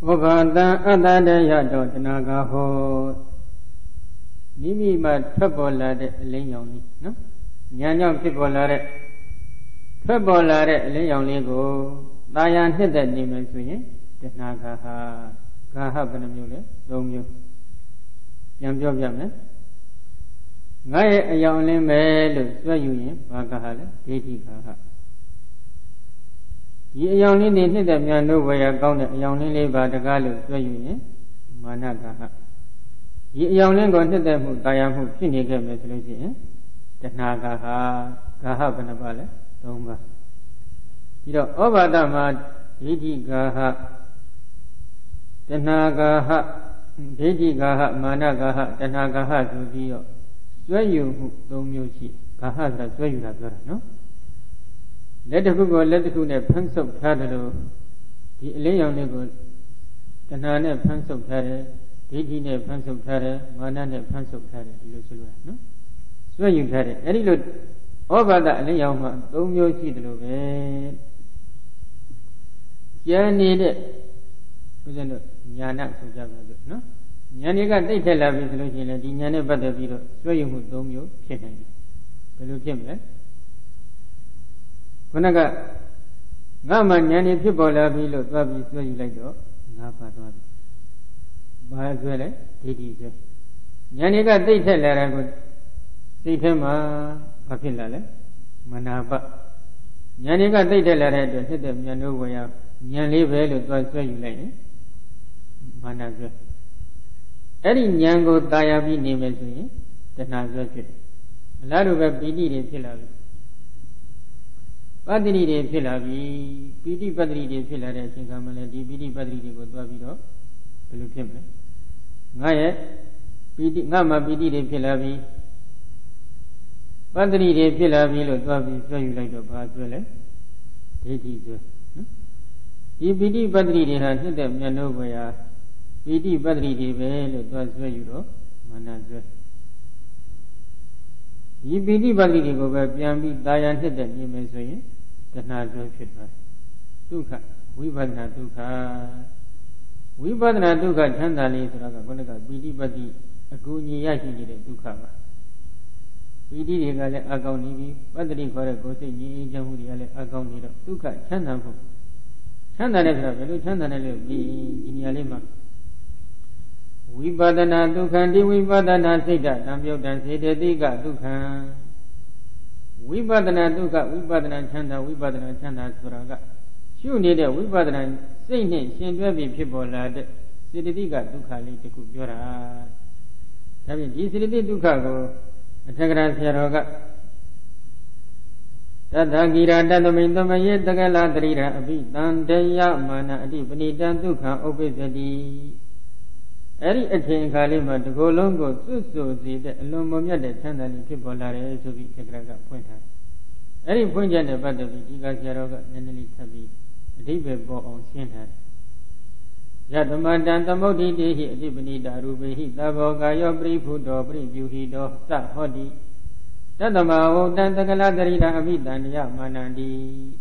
Obata Adadaya Dotanaga Ho Nimi Trabola de Leoni, no? Nyanyam Pibolare Trabolare Leonigo, Dayan hit that name and swing, Tanaga Gaha Banamule, Romeo Yamjo Yaman Gaya Yonly Melu, Swayuin, Bagahala, Diti Gaha. Ye only need them no way I gone only by the Galu, Swayuin, Managaha. Ye only gone to them who Diam who finish a message, Tanaga Gaha Banabale, Tomba. You know, over the mud, Diti Gaha, Tanaga, Diti Gaha, Managaha, Tanaga to be Swayu who don't use it, Gaha, that's where you have got, no? Let the Google let the good pants of Tadalo, the Leon the Nana pants of Tare, Diti pants of Tare, Manana pants of Tare, no? Swayu Tare, any look over that Leon, don't use it. Yanni Yana Sujaba, no? Yaniga they tell us looking at the Yana but the video, Swayu who don't you, Chicken. Pelukim, Kunaga Gama Yanni Pibola below Babi Swayu like dog, Napa Babi. Bazwele, Titi. Yaniga they tell her I would say Tema Papilla, Manaba. Yaniga they tell her I had to hit them Yanovaya. Yanli Velu was Swayu like Manazwe. Any Yango Dayabi name as we, the Nazwa. A lot of a Pidi de Pilavi. Padri de Pilavi, Pidi Padri de Pilare, Singamala, Pidi Padri de Godavido, Pelukim. Naya, Pidi Nama Pidi de Pilavi, Padri de Pilavi, Lodavi, Swayu like the Bazwele, Titi. Pidi Padri had hit them Yanovaya, Pidi Padri de Vale, it was where you go, Manazwe. Pidi Padri de go back, Yambi, Diane hit them, you may say, the Nazwa Shipper. Duka, we Badna Duka. We Badna Duka, Chandali, Raga, Pidi Padri, a Guni Yaki, Duka. Pidi Agoni, Padri for a Gosi, Jamudi, Agoni, Duka, Chandamu. Chandana, Chandana, in Yalima. We badana Dukan, we badana Sita, Namyo Dan Sita, Diga, Dukan. We badana Duka, we badana Chanda, we badana Chanda Suraga. She needed, we badana, saying it, she and people lad, Sidiga, Dukali, the Kujora. Having Gisidi Dukago, a Tagra Sierra. Tadagira Dadamindama yet the Galadrira, a bit Danteya, Mana, Dipani, Danduka, obesity. Eri attain Kalima to go longo, so the Lomomia de Chandali people are to be Tegraga point. Eri point at the battle, Gigasaroga, Nenali Tabi, a deep bo on Sienna. Yadaman the Modi, Dipani, Darubi, Davoga, your brief food or brief you he do, Star Hodi. Tadama, Dan the Galadrina, Abidania, Manandi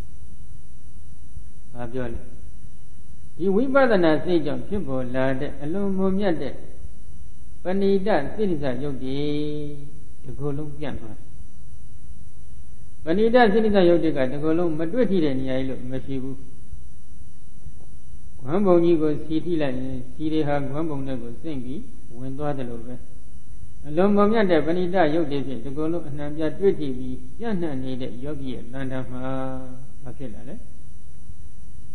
Abioli. We brother Nasi John people lad, alone Mumiade Panida, Sinisa Yogi, the Golum Piano. Panida, Sinisa Yoga, the Golum, Madrid and Yalo, Masibu. Guambo Nigo, City Line, City Hag, Guambo Nego, Singi, when do the Lover. Along Momiada, Panida Yogi, the Golum, and Namja Twitty, Yana needed Yogi, Landama, Akela.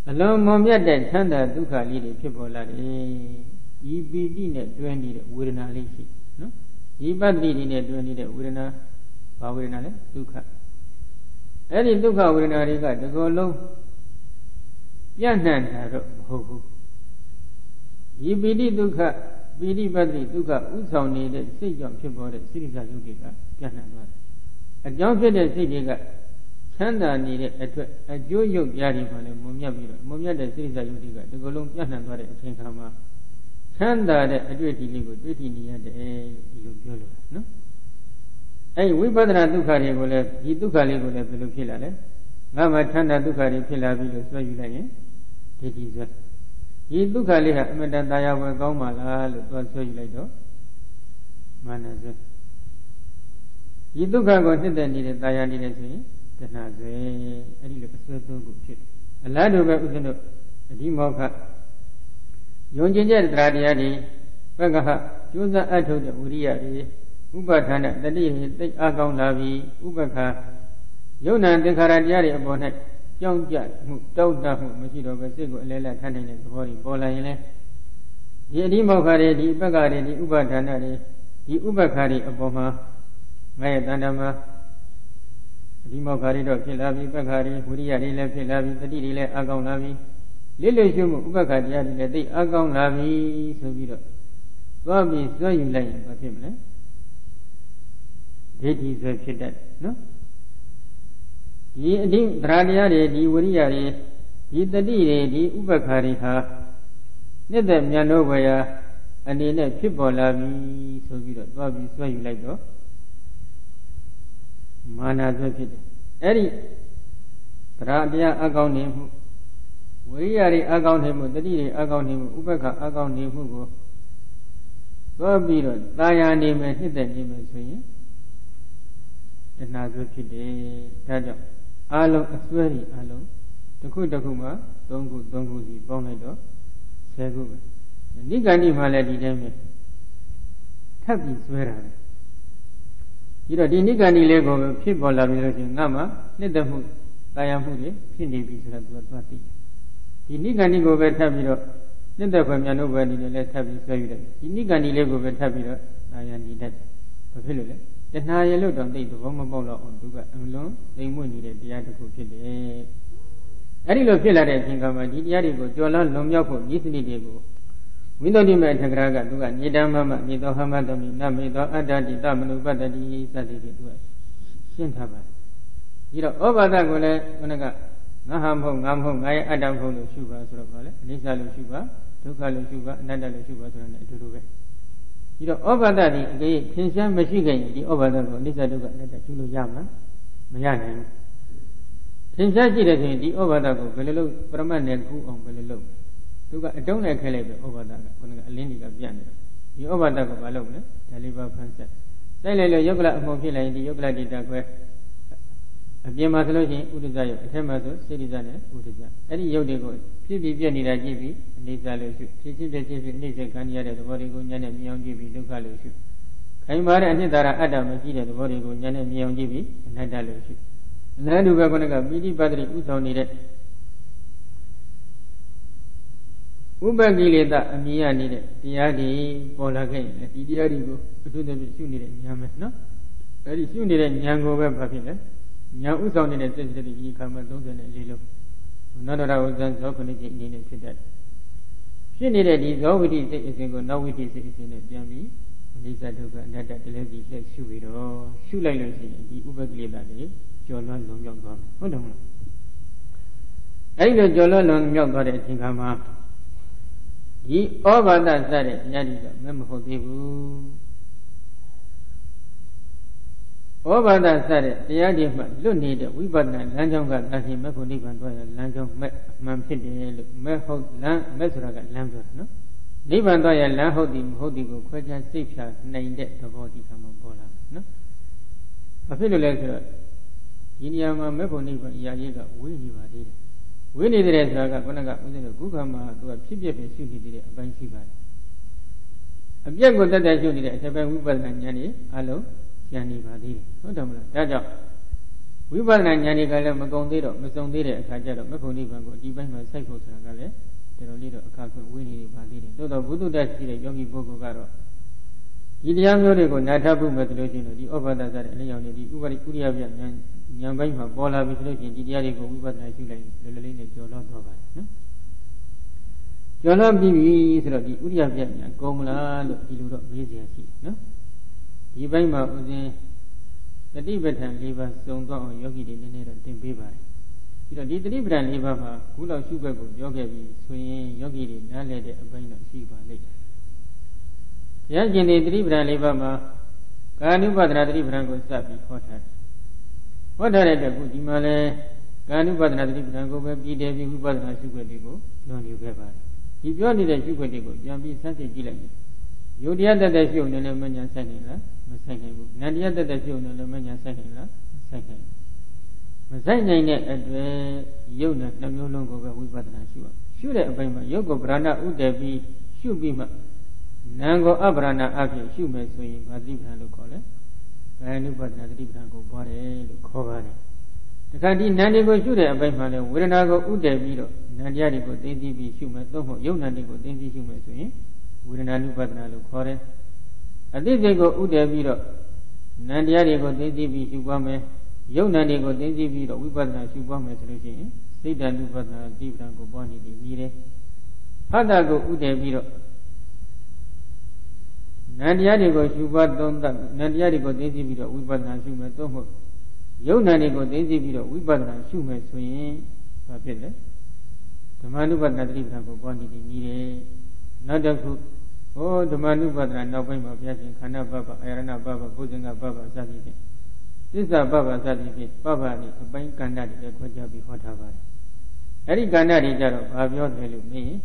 Along Momiada, Chanda, Duka, leading people like EBD net 20 Wurina Lishi, no? EBD net 20 Wurina, Pawina, Duka. Any Duka Wurina Riga, the Golum Yanan, Hoku. EBD Duka, BD Badri, Duka, Uso needed, say young people that cities are Yuga, Yanan. A young fed city Chanda needed a Joyo Yari on a Mumia the cities are Yuga, the Golum Yanan, Chinkama. Chanda the Adreti Ligo, pretty near the Yolo, no? Hey, we better not do carry, he do carry with a little killer. Mama Chanda do carry Pilavilo, so you like it. It is ဒီဒုက္ခလေးဟာအမတန်တရားဝယ်ကောင်းပါလားလို့သွားဆွဲယူလိုက်တော့မာနဆွဲဒီဒုက္ခကိုနှစ်သက်နေတဲ့တရားနေတဲ့ဆိုရင်တဏှာဆွဲအဲ့ဒီလိုအဆွဲသုံးခုဖြစ်တယ်အလားတူပဲဥစဉ်တို့အဒီမောခယုံကျင်တဲ့တရားတရားတွေဘက်ကဟကျိုးစားအထုတ်တဲ့ဝိရိယတွေဥပဌာဏတတိယသိအားကောင်းလာပြီးဥပခါယုံနာသင်္ခါရတရားတွေအပေါ်၌ကြောင်းကြမှုတောက်တမှုမရှိတော့ပဲစိတ်ကိုအလဲလဲထားနိုင်တဲ့သဘောတွေပေါ်လာရင်လေဒီအဒီမောခတွေဒီပက္ခတွေဒီဥပဌာဏတွေဒီဥပခါတွေအပေါ်မှာငါရဲ့တဏ္ဍာမှာအဒီမောခတွေတော့ဖြစ်လာပြီးပက္ခတွေဝိရိယတွေလည်းဖြစ်လာပြီးတတိတွေလည်းအားကောင်းလာပြီးလိလိရှုမှုဥပခါတရားတွေလည်းသိအားကောင်းလာပြီးဆိုပြီးတော့သွားပြီးစွဲယူလိုက်ရင်ဘာဖြစ်မလဲဒိဋ္ဌိဆွဲဖြစ်တတ်နော်ဒီအဓိတရားတရားတွေဒီဝိရိယတွေဒီတတိတွေဒီဥပခါတွေဟာနှစ်သက်မြတ်လို့ဘယ်ရာအနေနဲ့ဖြစ်ပေါ်လာပြီဆိုပြီးတော့သွားပြီးဆွဲယူလိုက်တော့မာနဆွဲဖြစ်တယ်အဲ့ဒီတရားတရားအကောင်းနေမှုဝိရိယတွေအကောင်းနေမှုတတိတွေအကောင်းနေမှုဥပခါအကောင်းနေမှုကိုသွားပြီးတော့တာယာနေမယ်နှစ်သက်နေမယ်ဆိုရင်တဏှာဆွဲဖြစ်တယ်ဒါကြောင့်အလုံးအစွဲတွေအလုံးတစ်ခုတစ်ခုမှ၃ခုစီပေါင်းလိုက်တော့10ခုပဲနိဂန္ဒီမှလည်းဒီတိုင်းပဲထပ်ပြီးဆွဲတာပဲဒီတော့ဒီနိဂန္ဒီလေးကိုဖြစ်ပေါ်လာပြီလို့ရှိရင်ငါမှနှစ်သက်မှုတာယာမှုတွေဖြစ်နေပြီဆိုတော့သူကသွားသိတယ်ဒီနိဂန္ဒီကိုပဲထပ်ပြီးတော့နှစ်သက်ဖွယ်မြတ်လို့ပဲဒီလည်းထပ်ပြီးဆွဲယူတယ်ဒီနိဂန္ဒီလေးကိုပဲထပ်ပြီးတော့တာယာနေတတ်တယ်ဘာဖြစ်လို့လဲတဏှာရဲ့လို့တော့သိသဘောမပေါက်တော့အောင်သူကအလွန်သိမ်မွေ့နေတဲ့တရားတစ်ခုဖြစ်တယ်။အဲဒီလိုဖြစ်လာတဲ့အချိန်ကမှဒီတရားတွေကိုကြော်လွန်လွန်မြောက်ဖို့ဤစနစ်တွေကိုဝိသုဒ္ဓိမေထကရာကသူကညတမမညသောဟမတမိနမေသောအတ္တတိတမနုပတ္တိစသည်ဖြင့်သူကရှင်းထားပါတယ်။ဒီတော့ဩဘာဒကိုလည်းခဏကငါဟာမဟုတ်ငါမဟုတ်ငါရဲ့အတ္တမဟုတ်လို့ရှုပါဆိုတော့ဘာလဲအနိစ္စလို့ရှုပါဒုက္ခလို့ရှုပါအနတ္တလို့ရှုပါဆိုတာနဲ့အတူတူပဲဒီတော့ဩဘာဒတိအကြေသင်္ချမ်းမရှိခင်ဒီဩဘာဒကိုအနိစ္စဒုက္ခအနတ္တရှုလို့ရမှာမရနိုင်ဘူးသင်္ချမ်းရှိတဲ့ဆိုရင်ဒီဩဘာဒကိုဘယ်လိုလုပ်ပရမတ်နဲ့ကူအောင်ဘယ်လိုလုပ်သူကအတုံးနဲ့ခဲလိုက်ပဲဩဘာဒကခုနကအလင်းတွေကပြတ်နေတယ်ဒီဩဘာဒကိုဘာလုပ်လဲဒါလေးပါဖန်ဆက်တိုက်လိုက်လို့ယုတ်ကလအမှုဖြစ်လာရင်ဒီယုတ်ကလဒိတာခွဲအပြင်မှာဆိုလို့ရှိရင်ဥဒ္ဒဇယုတ်အထက်မှာဆိုစေတိဇနဲ့ဥဒ္ဒဇအဲ့ဒီယုတ်တွေကိုဖြစ်ပြီးပြည့်နေတာကြည့်ပြီးအနိစ္စလို့ရှုဖြစ်ဖြစ်ပြည့်ဖြစ်အနိစ္စခံရတဲ့သဘောတွေကိုဉာဏ်နဲ့မြင်အောင်ကြည့်ပြီးဒုက္ခလို့ရှုခိုင်မာတဲ့အနှစ်သာရအတ္တမရှိတဲ့သဘောတွေကိုဉာဏ်နဲ့မြင်အောင်ကြည့်ပြီးအနတ္တလို့ရှုအနတ္တဘက်ကကပိဋိပတ်တိဥဆောင်နေတဲ့ဥပကိလေသာအမြင်ရနေတဲ့တရားတွေပေါ်လာခဲ့ရင်ဒီတရားတွေကိုအထူးသဖြင့်ရှုနေတဲ့ဉာဏ်ပဲနော်အဲ့ဒီရှုနေတဲ့ဉာဏ်ကိုပဲဘာဖြစ်လဲညာဥဆောင်နေတဲ့စိတ်စိတ်ဒီခါမှာ34လုံးနတ္တရဥဇံဇောခဏိစိတ်အနေနဲ့ဖြစ်တတ်ဖြစ်နေတဲ့ဒီဇောဝိတိစိတ်အစဉ်ကိုနောက်ဝိတိစိတ်အစဉ်နဲ့ပြန်ပြီးအနိစ္စဒုက္ခအနတ္တတလည်းစီလက်ရှုပြီးတော့ရှုလိုက်လို့ရှိရင်ဒီဥပကိလေသာတွေကျော်လွှမ်းလွန်မြောက်သွားမယ်ဟုတ်တယ်မလားအဲ့ဒီလိုကျော်လွှမ်းလွန်မြောက်သွားတဲ့အချိန်ခါမှာဒီဩဘာဒစတဲ့တရားတွေကမမဟုတ်သေးဘူးဩဘာဒစတဲ့တရားတွေမှလွတ်နေတဲ့ဝိပဿနာလမ်းကြောင်းကသာဖြင့်မဖို့နိဗ္ဗာန်သွားရလမ်းကြောင်းမဲ့အမှန်ဖြစ်တယ်လို့မဲ့ဟုတ်လမ်းမဲ့ဆိုတာကလမ်းပြောတာနော်နိဗ္ဗာန်သွားရလမ်းဟုတ်သည်မဟုတ်သည်ကိုခွဲခြားစိတ်ဖြာနိုင်တဲ့သဘောဒီကမှာပေါ်လာတယ်နော်ဘာဖြစ်လို့လဲဆိုတော့ဒီနေရာမှာမဲ့ဖို့နိဗ္ဗာန်အရာကြီးကဝေးနေပါသေးတယ်ဝေးနေတဲ့ဆိုတာကခုနကဦးဇင်းတို့ခုခါမှာသူကဖြစ်ဖြစ်ပဲရှုနေသေးတဲ့အပိုင်းရှိပါတယ်အပြက်ကိုတက်တက်ရှုနေတဲ့အထက်ပိုင်းဝိပဿနာဉာဏ်ကြီးအလုံးဉာဏ်နေပါသေးတယ်ဟုတ်တယ်မလားဒါကြောင့်ဝိပဿနာဉာဏ်တွေကလည်းမကုန်သေးတော့မစုံသေးတဲ့အခါကျတော့မဖို့နိဗ္ဗာန်ကိုဒီပိုင်းမှာစိုက်ဖို့ဆိုတာကလည်းတော်တော်လေးတော့အခါခွင့်ဝေးနေပါသေးတယ်သို့တော့ဘုဒ္ဓတတ်ရှိတဲ့ယောဂီပုဂ္ဂိုလ်ကတော့ဒီတရားမျိုးတွေကိုနာထဖို့မယ်ဆိုလို့ရှိရင်ဒီဩဘာဒစတဲ့အလင်းရောင်တွေဒီဥပရိဥရိယပြဉာဏ်ပိုင်းမှာပေါ်လာပြီဆိုလို့ရှိရင်ဒီတရားတွေကိုဝိပဿနာရှုလိုက်လွယ်လွယ်လေးနဲ့ကျော်လွှတ်တော့ပါတယ်နော်ကျော်လွှတ်ပြီးပြီဆိုတော့ဒီဥရိယပြဉာဏ်ကုန်မလားလို့ဒီလိုတော့မေးစရာရှိတယ်နော်ဒီဘက်မှာဥစဉ်တတိပဋ္ဌာန်၄ပါးစုံသွားအောင်ယောဂီတွေနည်းနည်းတော့သင်ပေးပါတယ်ပြီးတော့ဒီတတိပဋ္ဌာန်၄ပါးမှာခုလောက်ရှုဘက်ကိုပြောခဲ့ပြီးဆိုရင်ယောဂီတွေနားလည်တဲ့အပိုင်းတော့ရှိပါလိမ့်မယ်ဘုရားရှင်ဒီတတိပဋ္ဌာန်၄ပါးမှာကာနုပဒနာတတိပဋ္ဌာန်ကိုစပြီးဟောထားတယ်ဟောထားတဲ့အတွက်ခုဒီမှာလဲကာနုပဒနာတတိပဋ္ဌာန်ကိုပဲပြည်တယ်ပြီးဝိပဿနာရှုခွင့်တွေကိုလွန်ယူခဲ့ပါတယ်ဒီ ဒီပြောနေတဲ့ရှုခွက်တွေကိုပြန်ပြီးစမ်းစစ်ကြည့်လိုက်ယုတ်တရားတတ်တဲ့ရှုနေလည်းမညာဆိုင်နိုင်လားမဆိုင်နိုင်ဘူးနန္တရားတတ်တဲ့ရှုနေလည်းမညာဆိုင်နိုင်လားဆိုင်နိုင်မဆိုင်နိုင်တဲ့အတွက်ယုတ်နဲ့နှမျိုးလုံးကိုပဲဝိပဿနာရှုရရှုတဲ့အပိုင်းမှာယုတ်ကိုဗရဏဥတည်ပြီးရှုပြီးမှနာမ်ကိုအဗရဏအဖြစ်ရှုမယ်ဆိုရင်ဘာတိပ္ပံလို့ခေါ်လဲကာယ ानु ပဒနာတိပ္ပံကိုပွားတယ်လို့ခေါ်ပါတယ်တခါဒီနန္ဒီကိုရှုတဲ့အပိုင်းမှာလဲဝေဒနာကိုဥတည်ပြီးတော့နန္တရားတွေကိုသိသိပြီးရှုမယ်သို့မဟုတ်ယုတ်နန္ဒီကိုသိသိရှုမယ်ဆိုရင်ဝေဒနာ ानु ပဒနာလို့ခေါ်တယ်အသိစိတ်ကိုဥတည်ပြီးတော့နန္တရားတွေကိုသိသိပြီးရှုပွားမယ်ယုတ်နန္ဒီကိုသိသိပြီးတော့ဝိပဿနာရှုပွားမယ်ဆိုလို့ရှိရင်စိတ်တ ानु ပဒနာတိပ္ပံကိုပွားနေတယ်ပြီးတယ်ဖတ်တာကိုဥတည်ပြီးတော့နန္တရားတွေကိုရှုပွားသုံးသပ်နန္တရားတွေကိုသိသိပြီးတော့ဝိပဿနာရှုမယ်သို့မဟုတ်ယုတ်နန္ဒီကိုသိသိပြီးတော့ဝိပဿနာရှုမယ်ဆိုရင်ဘာဖြစ်လဲဓမ္မ ानु ပဒနာတိပ္ပံကိုပွားနေတယ်ပြီးတယ်နောက်တစ်ခုဟောဓမ္မ ानु ပဒနာနောက်ပိုင်းမှာဘုရားရှင်ခန္ဓာပပအာရဏပပဘုဇင်္ဂပပစသည်ဖြင့်သစ္စာပပစသည်ဖြင့်ပပနဲ့အပိုင်းကန္တတွေခွဲခြားပြီးဟောထားပါတယ်အဲ့ဒီကန္တတွေကြတော့ဘာပြောတယ်လို့မေးရင်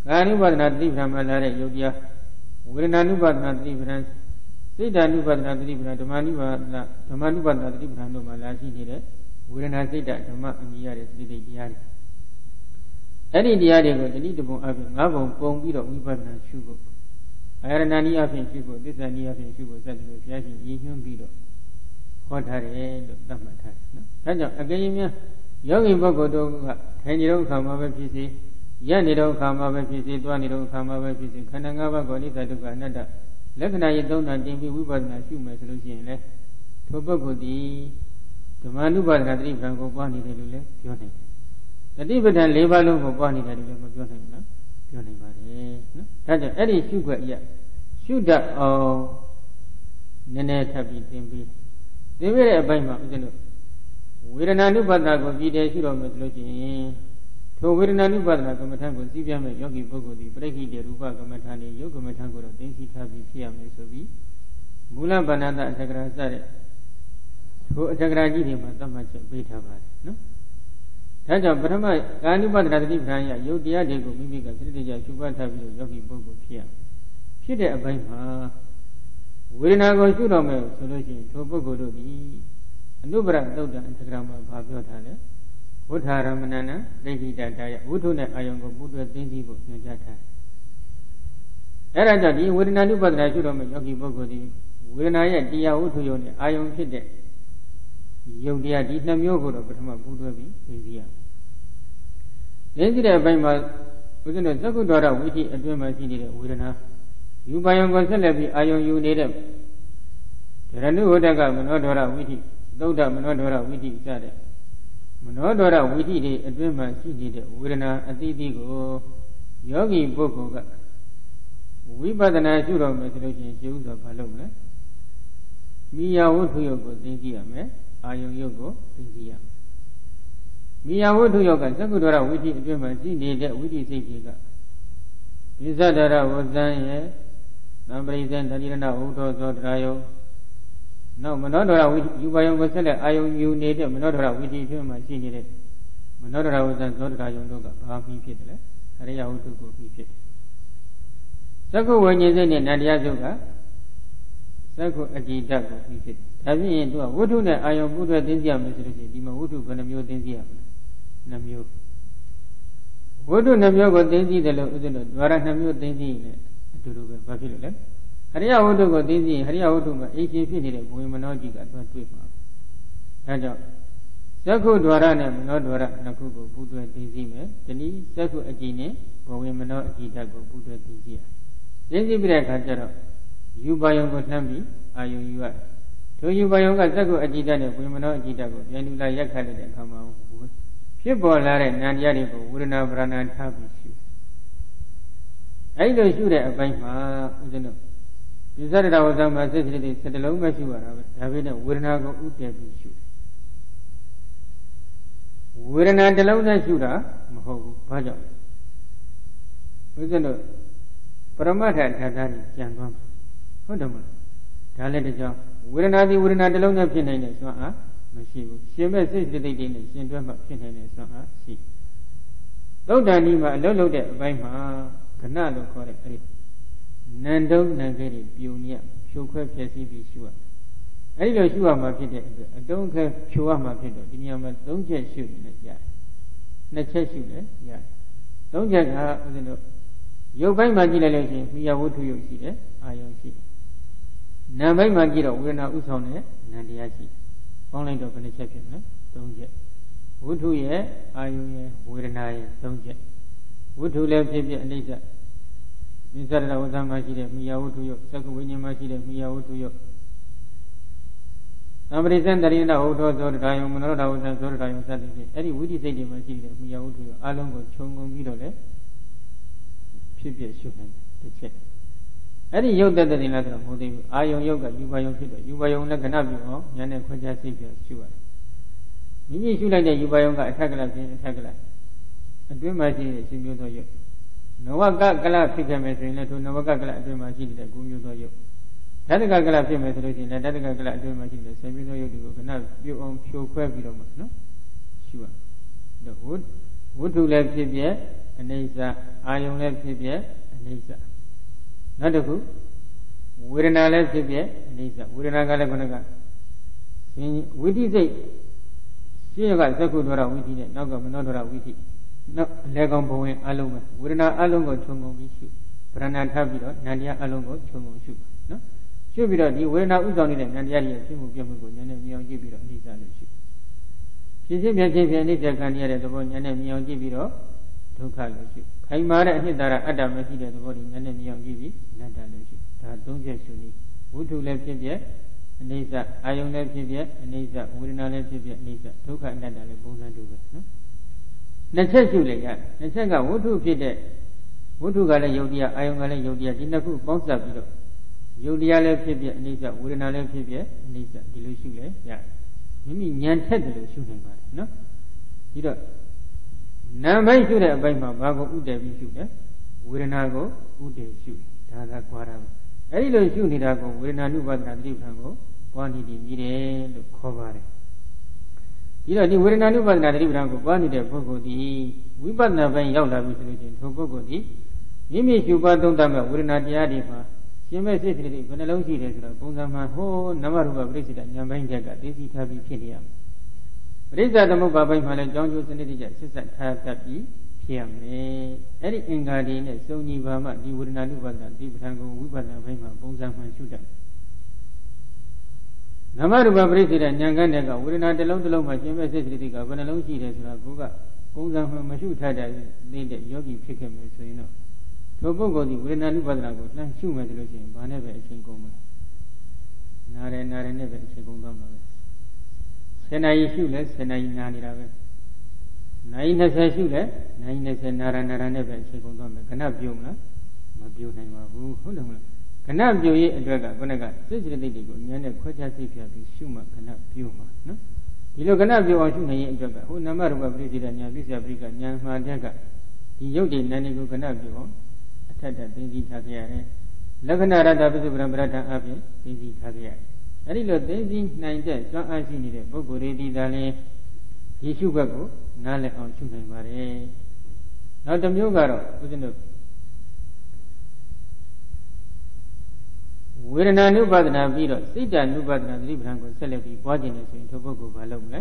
ကာယ ानु ပဒနာတိပ္ပံမှာလာတဲ့ယုတ်တရားဝေဒနာ ानु ပဒနာတိပ္ပံစိတ်ဓာ ानु ပဒနာတိပ္ပံဓမ္မ ानु ပဒနာတိပ္ပံတို့မှာလာရှိနေတဲ့ဝေဒနာစိတ်ဓာဓမ္မအမိရတဲ့စိတ်တရားတွေအဲ့ဒီတရားတွေကိုတတိတပုံအပြင်၅ပုံပုံပြီးတော့ဝိပဿနာရှုဖို့အာရဏနည်းအပြင်ရှုဖို့သစ္စာနည်းအပြင်ရှုဖို့စသဖြင့်ဘုရားရှင်ရည်ညွှန်းပြီးတော့ဟောထားတယ်လို့သတ်မှတ်ထားတယ်နော်။ဒါကြောင့်အကယ်၍များယောဂီပုဂ္ဂိုလ်တို့ကထိုင်နေတော့အခါမှာပဲဖြစ်စေရက်နေတော့အခါမှာပဲဖြစ်စေတွားနေတော့အခါမှာပဲဖြစ်စေခန္ဓာ၅ပါးကိုအနိစ္စဒုက္ခအနတ္တလက္ခဏာရေးသုံးတာတင်ပြီးဝိပဿနာရှုမယ်ဆိုလို့ရှိရင်လေထိုပုဂ္ဂိုလ်ဒီဓမ္မ ानु ပဒနာတိပ္ပံကိုပွားနေတယ်လို့လည်းပြောနိုင်တယ်။တတိပဋ္ဌာန်၄ပါးလုံးကိုပွားနေတယ်လို့လည်းမပြောနိုင်ဘူးလားပြောနိုင်ပါတယ်နော်။ဒါကြောင့်အဲ့ဒီရှုခွက်ရရှုတတ်အောင်နည်းနည်းထပ်ပြီးသင်ပြီးတဲ့အပိုင်းမှာဦးဇင်းတို့ဝေဒနာ ानु ပဒနာကိုပြည်တယ်ရှုတော်မယ်ဆိုလို့ရှိရင်ထိုဝေဒနာ ानु ပဒနာကမ္မထံကိုစီးပြမဲ့ယောဂီပုဂ္ဂိုလ်ဒီပရိက္ခိတေရူပကမ္မထံနဲ့ယုတ်ကမ္မထံကိုတော့သိသိထားပြီးဖြစ်ရမယ်ဆိုပြီးမူလဗန္နတအထက်ကရာစတဲ့ထိုအထက်ကရာကြီးတွေမှာသတ်မှတ်ချက်ပေးထားပါတယ်နော်။ဒါကြောင့်ပထမကာယ ानु ပဒနာတိပ္ပံရယုတ်တရားတွေကိုမိမိကသတိတကျရှုမှတ်ထားပြီးတော့ယောဂီပုဂ္ဂိုလ်ဖြစ်ရဖြစ်တဲ့အပိုင်းမှာဝေဒနာကိုရှုတော်မယ်ဆိုလို့ရှိရင်ထိုပုဂ္ဂိုလ်တို့ဒီအနုပရသုတ်တံအထက်ကရာမှာဘာပြောထားလဲဝဋ္ဌာရမဏနာဒိဋ္ဌိတတယဝုထုနဲ့အာယုံကိုပူတွဲသိသိဖို့ညွှန်ကြားထားတယ်။အဲ့ဒါကြောင့်ဒီဝေဒနာ ानु ပဒနာရှုတော်မယ်ယောဂီပုဂ္ဂိုလ်ဒီဝေဒနာရဲ့တရားဝုထုယုံနဲ့အာယုံဖြစ်တဲ့ယုံတရားဒီနှစ်မျိုးကိုတော့ပထမပူတွဲပြီးသိသိရမယ်။သိသိတဲ့အပိုင်းမှာဦးဇင်းတို့သက္ကုဒ္ဒရဝိသီအတွင်းမှာရှိနေတဲ့ဝေဒနာယူပါယုံကိုဆက်လက်ပြီးအာယုံယူနေတဲ့ဒရဏုဟောတကမနောဒရဝိသီသုဒ္ဓမနောဒရဝိသီစတဲ့မနောဒရဝိသီတွေအတွင်းမှာရှိနေတဲ့ဝေဒနာအတိအသီးကိုယောဂီပုဂ္ဂိုလ်ကဝိပဿနာရှုတော်မယ်ဆိုလို့ရှိရင်ရှင်းဥစွာဘာလုပ်မလဲမိယာဝတ္ထုယုတ်ကိုသိသိရမယ်အာယုံယုတ်ကိုသိသိရမယ်မိယာဝတ္ထုယုတ်ကသက္ကုဒ္ဒရဝိသီအတွင်းမှာရှိနေတဲ့ဝိသီစိတ်တွေကပိစ္ဆဒရဝဇံရဲ့သံပရိဇံတတိရဏဥဒ္ဒောသောတရာယုံနောက်မနောဒရဝိသီယူပါယုံကိုဆက်လက်အာယုံယူနေတဲ့မနောဒရဝိသီအတွင်းမှာရှိနေတဲ့မနောဒရဝဇံသောတရာယုံတို့ကဘာပြီးဖြစ်တယ်လဲအရိယဝတ္ထုကိုပြီးဖြစ်တယ်သက္ကုဝိညာဉ်စိတ်နဲ့နန္တရားစုကသက္ကုအကြည်ဓာတ်ကိုပြီးဖြစ်တယ်ဒါဖြင့်သူကဝတ္ထုနဲ့အာယုံပူးတွဲသိသိရမယ်ဆိုလို့ရှိရင်ဒီမှာဝတ္ထုဘယ်နှမျိုးသိသိရမလဲနှမျိုးဝတ္ထုနှမျိုးကိုသိသိတယ်လို့ဥစ္စာတို့ဒွါရနှမျိုးသိသိရင်အတူတူပဲဘာဖြစ်လို့လဲဟရိယဝတ္ထုကိုသိသိရင်ဟရိယဝတ္ထုမှာအိရှင်ဖြစ်နေတဲ့ဘဝမနောကြီးကသွားတွေ့မှာဒါကြောင့်သက္ခုဒွါရနဲ့မနောဒွါရနှစ်ခုကိုပူးတွဲသိသိမယ်ဒီနည်းသက္ခုအကြည်နဲ့ဘဝမနောအကြည်ဓာတ်ကိုပူးတွဲသိသိရသိသိပြီးတဲ့အခါကျတော့ယူပါယုံကိုလှမ်းပြီးအာယုံယူရထိုယူပါယုံကသက္ခုအကြည်ဓာတ်နဲ့ဘဝမနောအကြည်ဓာတ်ကိုပြန်လူလာရက်ခတ်လိုက်တဲ့အခါမှာဖြစ်ပေါ်လာတဲ့နာတရားတွေကိုဝေဒနာပရဏာထားပြီးရှုအဲ့လိုရှုတဲ့အပိုင်းမှာဦးဇင်းတို့ပိစ္ဆဒရဝဇ္ဇမှာစိတ်စိတ်တွေ7လုံးပဲရှုရတာပဲဒါပေမဲ့ဝေဒနာကိုဥတည်ပြီးရှုဝေဒနာတစ်လုံးနဲ့ရှုတာမဟုတ်ဘူးဘာကြောင့်ဦးဇင်းတို့ပရမတ္ထဓာတ်ဓာတ်ကြီးကြံသွားမှာဟုတ်တယ်မလားဒါလည်းတကြောင်ဝေဒနာဒီဝေဒနာတစ်လုံးနဲ့ဖြစ်နိုင်တဲ့စွမ်းအားမရှိဘူးရှင်မဲ့စိတ်စိတ်တွေနဲ့ရှင်တွဲမှဖြစ်နိုင်တဲ့စွမ်းအားရှိ သုတ်တန်ဒီမှာအလုံးလုံးတဲ့အပိုင်းမှာခဏလို့ခေါ်တဲ့အဲ့ဒီနန္တုံနံခဲတွေပြုံညက်ဖြိုခွဲဖျက်ဆီးပြီးရှုရအဲ့ဒီလိုရှုရမှာဖြစ်တဲ့အတွက်အတုံးခဲဖြိုရမှာဖြစ်တော့ဒီနေရာမှာ၃ချက်ရှုနေလည်းရတယ်၂ချက်ရှုလည်းရတယ်၃ချက်ကဦးဇင်းတို့ရုပ်ပိုင်းမှာကြည့်လိုက်လို့ရှိရင်မိယဝတ္ထုရုပ်ရှိတယ်အာယုံရှိတယ်နာမ်ပိုင်းမှာကြည့်တော့ဝေဒနာဥဆောင်တဲ့နံတရားရှိတယ်ပေါင်းလိုက်တော့ဘယ်နှချက်ဖြစ်မလဲ၃ချက်ဝတ္ထုရဲ့အာယုံရဲ့ဝေဒနာရဲ့၃ချက်ဝတ္ထုလည်းဖြစ်ဖြစ်အနိစ္စနိစ္စရဝဇ္ဇမှာရှိတဲ့မိယဝတ္ထုရုပ်သက္ကဝိညာဉ်မှာရှိတဲ့မိယဝတ္ထုရုပ်သံပရိစ္ဆန်တရိဏဟုတ်သောသောတရားယုံမနောတော်ဝဇ္ဇသောတရားယုံစသည်ဖြင့်အဲ့ဒီဝိသိစိတ်တွေမှာရှိတဲ့မိယဝတ္ထုရုပ်အလုံးကိုခြုံငုံပြီးတော့လည်းဖြစ်ဖြစ်ရှုနိုင်တယ်တစ်ချက်အဲ့ဒီရုပ်သက်တဲ့တင်လားဆိုတော့မဟုတ်သေးဘူးအာယုံရုပ်ကယူပါယုံဖြစ်တော့ယူပါယုံနဲ့ခဏပြုအောင်ဉာဏ်နဲ့ခွဲခြားစိတ်ပြရှုရတယ်မိမိရှုလိုက်တဲ့ယူပါယုံကအထက်ကလဖြင့်အထက်ကလအတွင်းမှာရှိတဲ့ရှင်မျိုးသောရုပ်နဝကကလဖြစ်ခဲ့မယ်ဆိုရင်လည်းထိုနဝကကလအတွင်းမှာရှိနေတဲ့ကိုမျိုးသောရုပ်ဓာတကကလဖြစ်မယ်ဆိုလို့ရှိရင်လည်းဓာတကကလအတွင်းမှာရှိတဲ့ဆယ်မျိုးသောရုပ်တွေကိုခဏပြုအောင်ဖြိုခွဲပြီးတော့မှနော်ရှုရတော့ဝတ္ထုလည်းဖြစ်ပြအနိစ္စအာယုံလည်းဖြစ်ပြအနိစ္စနောက်တစ်ခုဝေဒနာလည်းဖြစ်ပြအနိစ္စဝေဒနာကလည်းခုနကဝိသိစိတ်ရှင်းရကသက္ကုဒ္ဒရဝိသိနဲ့နောက်ကမနောဒ္ဒရဝိသိနောက်အလဲကောင်ဘဝင်အလုံးပဲဝေဒနာအလုံးကိုခြုံငုံပြီးရှုဗရဏထပ်ပြီးတော့နန္တရားအလုံးကိုခြုံငုံရှုပါနော်ရှုပြီးတော့ဒီဝေဒနာဥဆောင်နေတဲ့နန္တရားရဲ့ဖြစ်မှုပြမှုကိုဉာဏ်နဲ့မြင်အောင်ကြည့်ပြီးတော့အနိစ္စလို့ရှုဖြစ်ဖြစ်ဖြစ်ဖြစ်အနိစ္စခံရတဲ့သဘောဉာဏ်နဲ့မြင်အောင်ကြည့်ပြီးတော့ဒုက္ခလို့ရှုခိုင်မာတဲ့အနှစ်သာရအတ္တမရှိတဲ့သဘောဒီဉာဏ်နဲ့မြင်အောင်ကြည့်ပြီးအနတ္တလို့ရှုဒါ၃ချက်ရှုနည်းဝိတုလည်းဖြစ်ဖြစ်အနိစ္စအာယုံလည်းဖြစ်ဖြစ်အနိစ္စဝေဒနာလည်းဖြစ်ဖြစ်အနိစ္စဒုက္ခအနတ္တလည်းပုံစံတူပဲနော်နှစ်ချက်ရှုလိုက်ရတယ်နှစ်ချက်ကဝိတုဖြစ်တဲ့ဝိတုကလည်းယုတ်တရားအာယုံကလည်းယုတ်တရားဒီနှစ်ခုပေါင်းစပ်ပြီးတော့ယုတ်တရားလည်းဖြစ်ဖြစ်အနိစ္စဝေဒနာလည်းဖြစ်ဖြစ်အနိစ္စဒီလိုရှုလဲရတယ်မိမိဉာဏ်ထက်တယ်လို့ရှုနိုင်ပါတယ်နော်ဒီတော့နာမ်ပိုင်းရှုတဲ့အပိုင်းမှာဘာကိုဥတည်ပြီးရှုလဲဝေဒနာကိုဥတည်ရှုဒါသာကြွားတာပဲအဲ့ဒီလိုရှုနေတာကိုဝေဒနာနုပါဒနာသတိပဋ္ဌာန်ကိုပွားနေပြီးမြည်တယ်လို့ခေါ်ပါတယ်ဒီတော့ဒီဝေဒနာနုပါဒနာသတိပဋ္ဌာန်ကိုပွားနေတဲ့ပုဂ္ဂိုလ်ဒီဝိပဿနာပိုင်းရောက်လာပြီဆိုလို့ချင်းထိုပုဂ္ဂိုလ်ဒီမိမိရှုပါသုံးသပ်မဲ့ဝေဒနာတရားတွေမှာရှင်မဲ့စိတ်တွေဘယ်နှလုံးရှိတယ်ဆိုတော့ပုံစံမှဟိုးနမရူပပရိစ္ဆေဒဉာဏ်ပိုင်းတက်ကသိသိထားပြီးဖြစ်နေရမယ်ပရိစ္ဆေသမုပ္ပါပိုင်းမှာလည်းကြောင်းကျိုးစနစ်တကျဆက်ဆက်ထားတတ်ပြီးဖြစ်ရမယ်အဲ့ဒီအင်္ဂါတွေနဲ့စုံညီပါမှဒီဝေဒနာနုပါဒနာသတိပဋ္ဌာန်ကိုဝိပဿနာပိုင်းမှာပုံစံမှရှုတတ်နမရူပပရိစ္ဆေဒဉာဏ်ကန်းတဲ့ကဝေဒနာတစ်လုံးတစ်လုံးမှာရှင်မဲ့စိတ်တွေကဘယ်နှလုံးရှိတယ်ဆိုတာကိုကပုံစံမှမရှုထားတဲ့ယောဂီဖြစ်ခဲ့မယ်ဆိုရင်တော့ထိုပုဂ္ဂိုလ်ဒီဝေဒနာနုပါဒနာကိုလှမ်းရှုမယ်ဆိုလို့ရှိရင်ဘာနဲ့ပဲအချိန်ကုန်မလဲနားရဲနဲ့ပဲအချိန်ကုန်သွားမှာပဲ10 နာရီရှုလဲ10 နာရီနာနေတာပဲနိုင်20ရှုလဲနိုင်20နာရနဲ့ပဲအချိန်ကုန်သွားမယ်ခဏပြုံးလားမပြုံးနိုင်ပါဘူးဟုတ်တယ်မလားခဏပြုံးရေးအတွက်ကခုနကစိတ်စိတ်တိတ်တွေကိုဉာဏ်နဲ့ခွဲခြားစိတ်ဖြာပြီးရှုမှခဏပြုံးမှာနော်ဒီလိုခဏပြုံးအောင်ရှုနိုင်ရင်အတွက်ကဟိုနာမရူပပရိစ္ဆေဒဉာဏ်ပြစ္ဆပရိကဉာဏ်မှန်တဲ့ကဒီရုပ်တွေနာနေကိုခဏပြုံးအောင်အထက်ထသိသိထားခဲ့ရတယ်လက္ခဏာရတ္တပစ္စုပ္ပန်ပရတ္တအပြင်သိသိထားခဲ့ရတယ်အဲ့ဒီလိုသိသိနိုင်တဲ့စွမ်းအားရှိနေတဲ့ပုဂ္ဂိုလ်တွေဒီသာလျှင်ဒီရှုဘက်ကိုနားလည်အောင်ရှုနိုင်ပါတယ်နောက်တစ်မျိုးကတော့ဦးဇင်းတို့ဝေဒနာနုပါဒနာပြီးတော့စိတ်တ ानु ပါဒနာသတိပဋ္ဌာန်ကိုဆက်လက်ပြီးပွားခြင်းနဲ့ဆိုရင်ထိုပုဂ္ဂိုလ်ဘာလုပ်မလဲ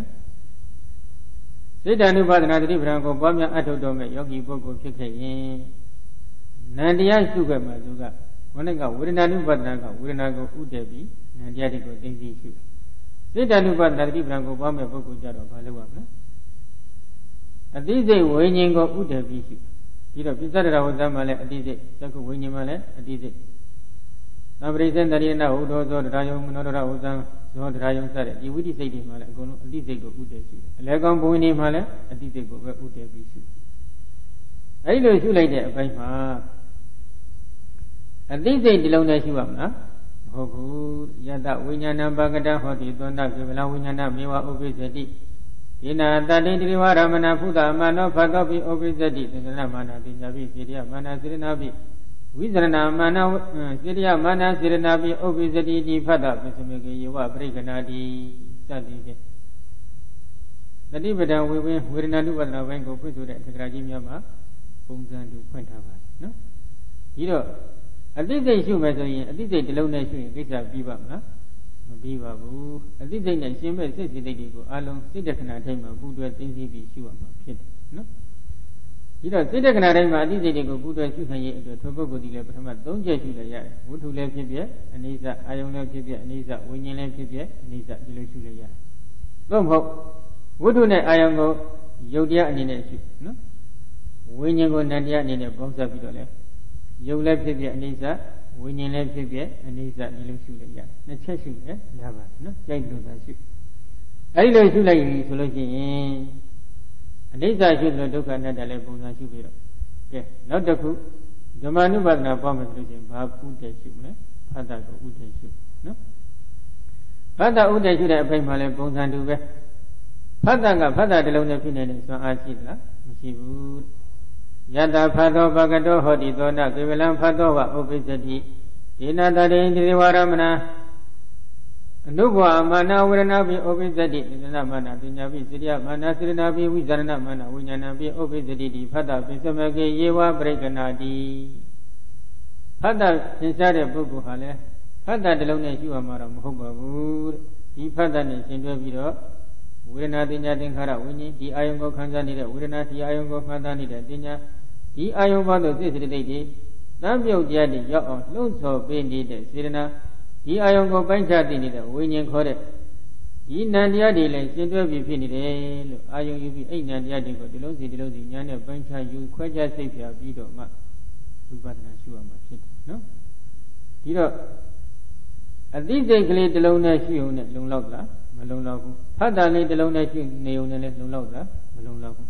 စိတ်တ ानु ပါဒနာသတိပဋ္ဌာန်ကိုပွားများအထုတ်တော်မဲ့ယောဂီပုဂ္ဂိုလ်ဖြစ်ခဲ့ရင်နန္တရားရှုခဲ့မှာသူကခொနဲ့ကဝေဒနာနုပါဒနာကဝေဒနာကိုဥတည်ပြီးနန္တရားတွေကိုသိသိရှုစိတ်တ ानु ပါဒနာသတိပဋ္ဌာန်ကိုပွားမဲ့ပုဂ္ဂိုလ်ကြတော့ဘာလုပ်ရမလဲအသိစိတ်ဝိညာဉ်ကိုဥတည်ပြီးရှုပြီးတော့ပိဿဒရဝဇ္ဇမှာလည်းအသိစိတ်သက္ကဝိညာဉ်မှာလည်းအသိစိတ်သံပရိစ္ဆေတရိဏဟုတ်သောသောတရားယုံမနောဒရဝဇ္ဇသောတရားယုံစတဲ့ဒီဝိသိစိတ်တွေမှာလည်းအကုန်လုံးအသိစိတ်ကိုဥတည်ရှုအလဲကောင်ဘုံနေမှာလည်းအသိစိတ်ကိုပဲဥတည်ပြီးရှုအဲဒီလိုရှုလိုက်တဲ့အပိုင်းမှာအသိစိတ်ဒီလုံးနဲ့ရှုရမလားမဟုတ်ဘူးယတဝိညာဏပကတဟောတိသောဏပြေဗလဝိညာဏမေဝဥပိစ္ဆတိဒီနာတတိတိဝရမဏဖုဒမနောဖတောပိဥပိစ္ဆတိသင်္ကရမာနပညာပိစေရိယမာနစေရနာပိဝိဇရဏမာနစေရိယမာနစေရနာပိဥပိစ္ဆတိတိဖတ္တပစ္စမေကေယဝပရိက္ခဏာတိစသည်ဖြင့်တတိပဒံဝေဒနာနုပါဒနာဘိုင်းကိုဖွင့်ဆိုတဲ့သက္ကရာကြီးများမှာ ပုံစံတူဖွင့်ထားပါတယ်နော်ဒီတော့အတိတ်စိတ်ရှုမယ်ဆိုရင်အတိတ်စိတ်တစ်လုံးနဲ့ရှုရင်ကိစ္စပြီးပါမလားမပြီးပါဘူးအတိတ်စိတ်နဲ့ရှင်းမဲ့စိတ်စိတ်တွေကိုအလုံးစိတ်တက္ကနာတိုင်းမှာပူတွဲသိသိပြီးရှုရမှာဖြစ်တယ်နော်ဒီတော့စိတ်တက္ကနာတိုင်းမှာအတိတ်စိတ်တွေကိုပူတွဲရှုနိုင်ရဲ့အတွက်ထိုပုဂ္ဂိုလ်ဒီလည်းပထမ3ချက်ရှုလိုက်ရတယ်ဝိထုလည်းဖြစ်ဖြစ်အနိစ္စအာယုံလည်းဖြစ်ဖြစ်အနိစ္စဝိညာဉ်လည်းဖြစ်ဖြစ်အနိစ္စဒီလိုရှုလိုက်ရတယ်သို့မဟုတ်ဝိထုနဲ့အာယုံကိုယုတ်တရားအနေနဲ့ရှုနော်ဝိညာဉ်ကိုနံတရားအနေနဲ့ပေါင်းစပ်ပြီးတော့လဲယုတ်လည်းဖြစ်ဖြစ်အနိစ္စဝိညာဉ်လည်းဖြစ်ဖြစ်အနိစ္စဒီလိုရှုလိုက်ရတယ်နှစ်ချက်ရှုရရပါတယ်နော်ကြိုက်လို့သာရှုအဲဒီလိုရှုလိုက်ပြီဆိုလို့ရှိရင်အနိစ္စရှုတယ်ဒုက္ခအနတ္တလည်းပုံစံရှုပြီးတော့ကဲနောက်တစ်ခုဓမ္မ ानु ပါဒနာပွားမယ်ဆိုလို့ရှိရင်ဘာဥတည်ရှုမလဲဖတ်တာကိုဥတည်ရှုနော်ဖတ်တာဥတည်ရှုတဲ့အပိုင်းမှာလည်းပုံစံတူပဲဖတ်တာကဖတ်တာတစ်လုံးနဲ့ဖြစ်နေတဲ့စွမ်းအားရှိသလားမရှိဘူးယတဖတ်သောဘဂတောဟောတိသောနာကေဝလံဖတ်သောဝဥပိစ္ဆတိဒေနတတေတိဝရမဏအနုဘဝမာနဝရဏပိဥပိစ္ဆတိဒေနမာနပညာပိစိရိယမာနစိရဏပိဝိဇာရဏမာနဝိညာဏပိဥပိစ္ဆတိတိဖတ်တာပိစမကေယေဝပရိက္ခဏာတိဖတ်တာသင်ရှားတဲ့ပုဂ္ဂိုလ်ဟာလည်းဖတ်တာတစ်လုံးနဲ့ရှုရမှာတော့မဟုတ်ပါဘူးဒီဖတ်တာနဲ့ရှင်တွဲပြီးတော့ဝေဒနာတင်ညာသင်္ခါရဝိညာဉ်ဒီအာယုံကိုခံစားနေတဲ့ဝေဒနာဒီအာယုံကိုမှတ်သားနေတဲ့တင်ညာဒီအာယုံဘာလို့စိတ်စိတ်တိတ်တွေတမ်းပြုတ်တရားတွေရောက်အောင်လှုံ့ဆော်ပေးနေတဲ့စေတနာဒီအာယုံကိုပိုင်းခြားသိနေတဲ့ဝိညာဉ်ခေါ်တဲ့ဒီနံတရားတွေလည်းရှင်တွဲပြီးဖြစ်နေတယ်လို့အာယုံယူပြီးအဲ့နံတရားတွေကိုဒီလုံးစီညာနဲ့ပိုင်းခြားယူခွဲခြားစိတ်ဖြာပြီးတော့မှဝိပဿနာရှုရမှာဖြစ်တယ်နော်ဒီတော့အတိတ်စိတ်ကလေးတစ်လုံးနဲ့ရှုုံနဲ့လုံလောက်လားမလုံလောက်ဘူးဖတ်တာလေးတစ်လုံးနဲ့ရှုနေုံနဲ့လည်းလုံလောက်လားမလုံလောက်ဘူး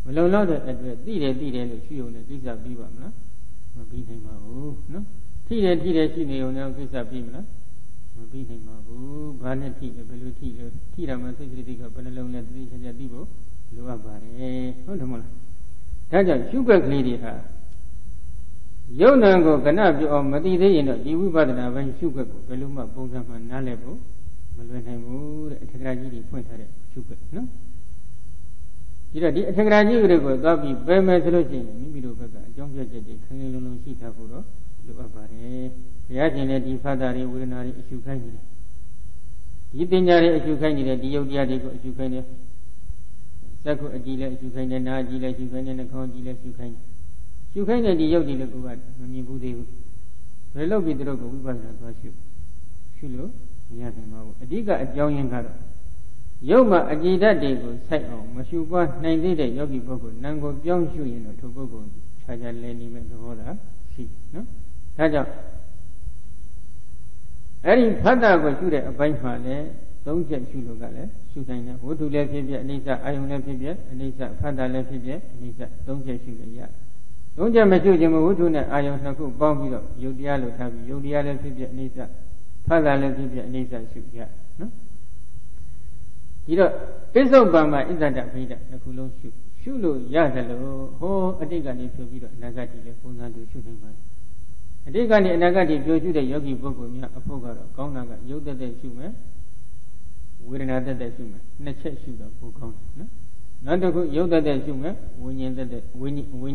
မလုံလောက်တဲ့အတွက်သိတယ်လို့ရှုုံနဲ့ကိစ္စပြီးပါမလားမပြီးနိုင်ပါဘူးနော်ထိတယ်ရှိနေုံနဲ့ကိစ္စပြီးမလားမပြီးနိုင်ပါဘူးဘာနဲ့ထိလဲဘယ်လိုထိလဲထိတာမှစိတ်ကလေးကဘယ်နှလုံးနဲ့သိချာသိဖို့လိုအပ်ပါတယ်ဟုတ်တယ်မလားဒါကြောင့်ရှုွက်ကလေးတွေဟာယုံနာကိုကဏပြုအောင်မသိသေးရင်တော့ဒီဝိပဿနာပိုင်းရှုွက်ကိုဘယ်လိုမှပုံစံမှနားလည်ဖို့မလွယ်နိုင်ဘူးတဲ့အထက်ကရာကြီးတွေဖွင့်ထားတဲ့ရှုွက်နော်ဒီတော့ဒီအထက်ကရာကြီးတွေကိုသွားပြီးပယ်မယ်ဆိုလို့ရှိရင်မိမိတို့ဘက်ကအကြောင်းပြချက်တွေခင်းလုံးလုံးရှိထားဖို့တော့လိုအပ်ပါတယ်ဘုရားရှင်လည်းဒီဖတ်တာတွေဝေဒနာတွေအရှုခိုင်းနေတယ်ဒီပညာတွေအရှုခိုင်းနေတယ်ဒီယုတ်တရားတွေကိုအရှုခိုင်းတယ်စက္ခုအကြည့်လည်းအရှုခိုင်းတယ်နာအကြည့်လည်းအရှုခိုင်းတယ်နှာခေါင်းကြည့်လည်းအရှုခိုင်းတယ်ရှုခိုင်းတဲ့ဒီယုတ်ဒီလည်းကိုကမမြင်ဘူးသေးဘူးဘယ်လို့ပြီးတို့ကိုဝိပဿနာသွားရှုလို့မရနိုင်ပါဘူးအဓိကအကြောင်းရင်းကတော့ယုတ်မှာအကြည်ဓာတ်တွေကိုစိုက်အောင်မရှုပွားနိုင်သေးတဲ့ယောဂီပုဂ္ဂိုလ်နာမ်ကိုပြောင်းရှုရင်တော့ထိုပုဂ္ဂိုလ်ခြားခြားလဲနေမဲ့သဘောသာရှိနော်ဒါကြောင့်အဲ့ဒီဖတ်တာကိုရှုတဲ့အပိုင်းမှာလည်း၃ချက်ရှုလို့ကလည်းရှုနိုင်တယ်ဝတ္ထုလည်းဖြစ်ဖြစ်အနိစ္စအာယုံလည်းဖြစ်ဖြစ်အနိစ္စဖတ်တာလည်းဖြစ်ဖြစ်အနိစ္စ၃ချက်ရှုလို့ရတယ်၃ချက်မရှုခြင်းမဝတ္ထုနဲ့အာယုံနှစ်ခုပေါင်းပြီးတော့ယုတ်တရားလို့ထားပြီးယုတ်တရားလည်းဖြစ်ဖြစ်အနိစ္စဖတ်တာလည်းဖြစ်ဖြစ်အနိစ္စရှုရနော်ဒီတော့ပိဿုပံမှာဣဇဒဗိဒတစ်ခုလုံးရှုလို့ရတယ်လို့ဟောအတိတ်ကနေဖြိုပြီးတော့အနာဂတ်ကြီးလည်းပုံစံတူရှုနိုင်ပါတယ်အတိတ်ကနေအနာဂတ်ကြီးဖြိုရှုတဲ့ယောဂီပုဂ္ဂိုလ်များအဖို့ကတော့ကောင်းတာကယုတ်သက်ရှုမယ်ဝေဒနာသက်ရှုမယ်နှစ်ချက်ရှုတော့ပိုကောင်းတယ်နော်နောက်တစ်ခုယုတ်သက်ရှုမယ်ဝိညာဉ်သက်ဝိ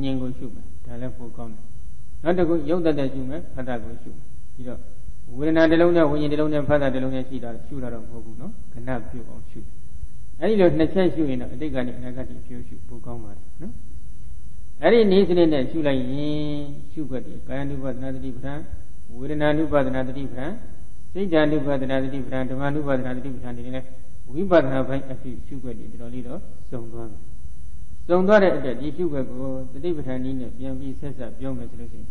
ညာဉ်ကိုရှုမယ်ဒါလည်းပိုကောင်းတယ်နောက်တစ်ခုယုတ်သက်ရှုမယ်ဖတ်တာကိုရှုမယ်ဒီတော့ဝေဒနာတစ်လုံးနဲ့ဝိညာဉ်တစ်လုံးနဲ့ဖတ်တာတစ်လုံးနဲ့ရှုတာတော့မဟုတ်ဘူးနော်ခဏပြုတ်အောင်ရှုအဲဒီလိုနှစ်ချက်ရှုရင်တော့အတိတ်ကနေအနာဂတ်ဖြိုရှုပိုကောင်းပါတယ်နော်အဲ့ဒီနည်းစနစ်နဲ့ရှုလိုက်ရင်ရှုွက်တယ်ကာယ ानु ပါဒနာတတိပဌာန်ဝေဒနာ ानु ပါဒနာတတိပဌာန်စိတ်ဓာ ानु ပါဒနာတတိပဌာန်ဓမ္မ ानु ပါဒနာတတိပဌာန်တွေလည်းဝိပဿနာဘိုင်းအဖြစ်ရှုွက်တယ်တော်တော်လေးတော့စုံသွားတယ်စုံသွားတဲ့အတွက်ဒီရှုွက်ကိုတတိပဌာန်နည်းနဲ့ပြန်ပြီးဆက်ဆက်ပြောမယ်ဆိုလို့ရှိရင်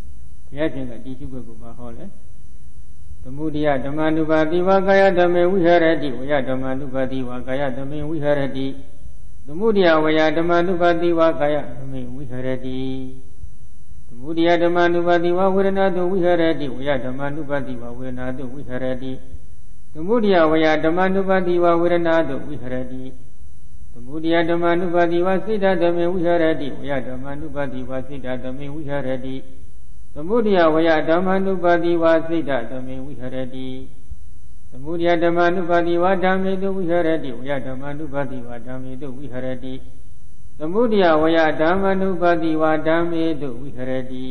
ဘုရားရှင်ကဒီရှုွက်ကိုမဟောလဲသမုဒိယဓမ္မ ानु ပါတိဝါကာယဓမ္မေဝိဟရတိဝယဓမ္မ ानु ပါတိဝါကာယဓမ္မေဝိဟရတိသမုဒိယဝယဓမ္မ ानु ပါတိဝါကာယဓမ္မေဝိဟရတိသမုဒိယဓမ္မ ानु ပါတိဝါဝေဒနာတုဝိဟရတိဝယဓမ္မ ानु ပါတိဝါဝေဒနာတုဝိဟရတိသမုဒိယဝယဓမ္မ ानु ပါတိဝါဝေဒနာတုဝိဟရတိသမုဒိယဓမ္မ ानु ပါတိဝါစိတ္တဓမ္မေဝိဟရတိဝယဓမ္မ ानु ပါတိဝါစိတ္တဓမ္မေဝိဟရတိသမုဒိယဝယဓမ္မ ानु ပါတိဝါစိတ္တဓမ္မေဝိဟရတိသမုဒိယဓမ္မ ानु ပါတိဝါဓမ္မေတုဝိဟရတိဝယဓမ္မ ानु ပါတိဝါဓမ္မေတုဝိဟရတိ သမုဒယဝယဓမ္မနုပါတိဝါဓမ္မေတုဝိဟရတိ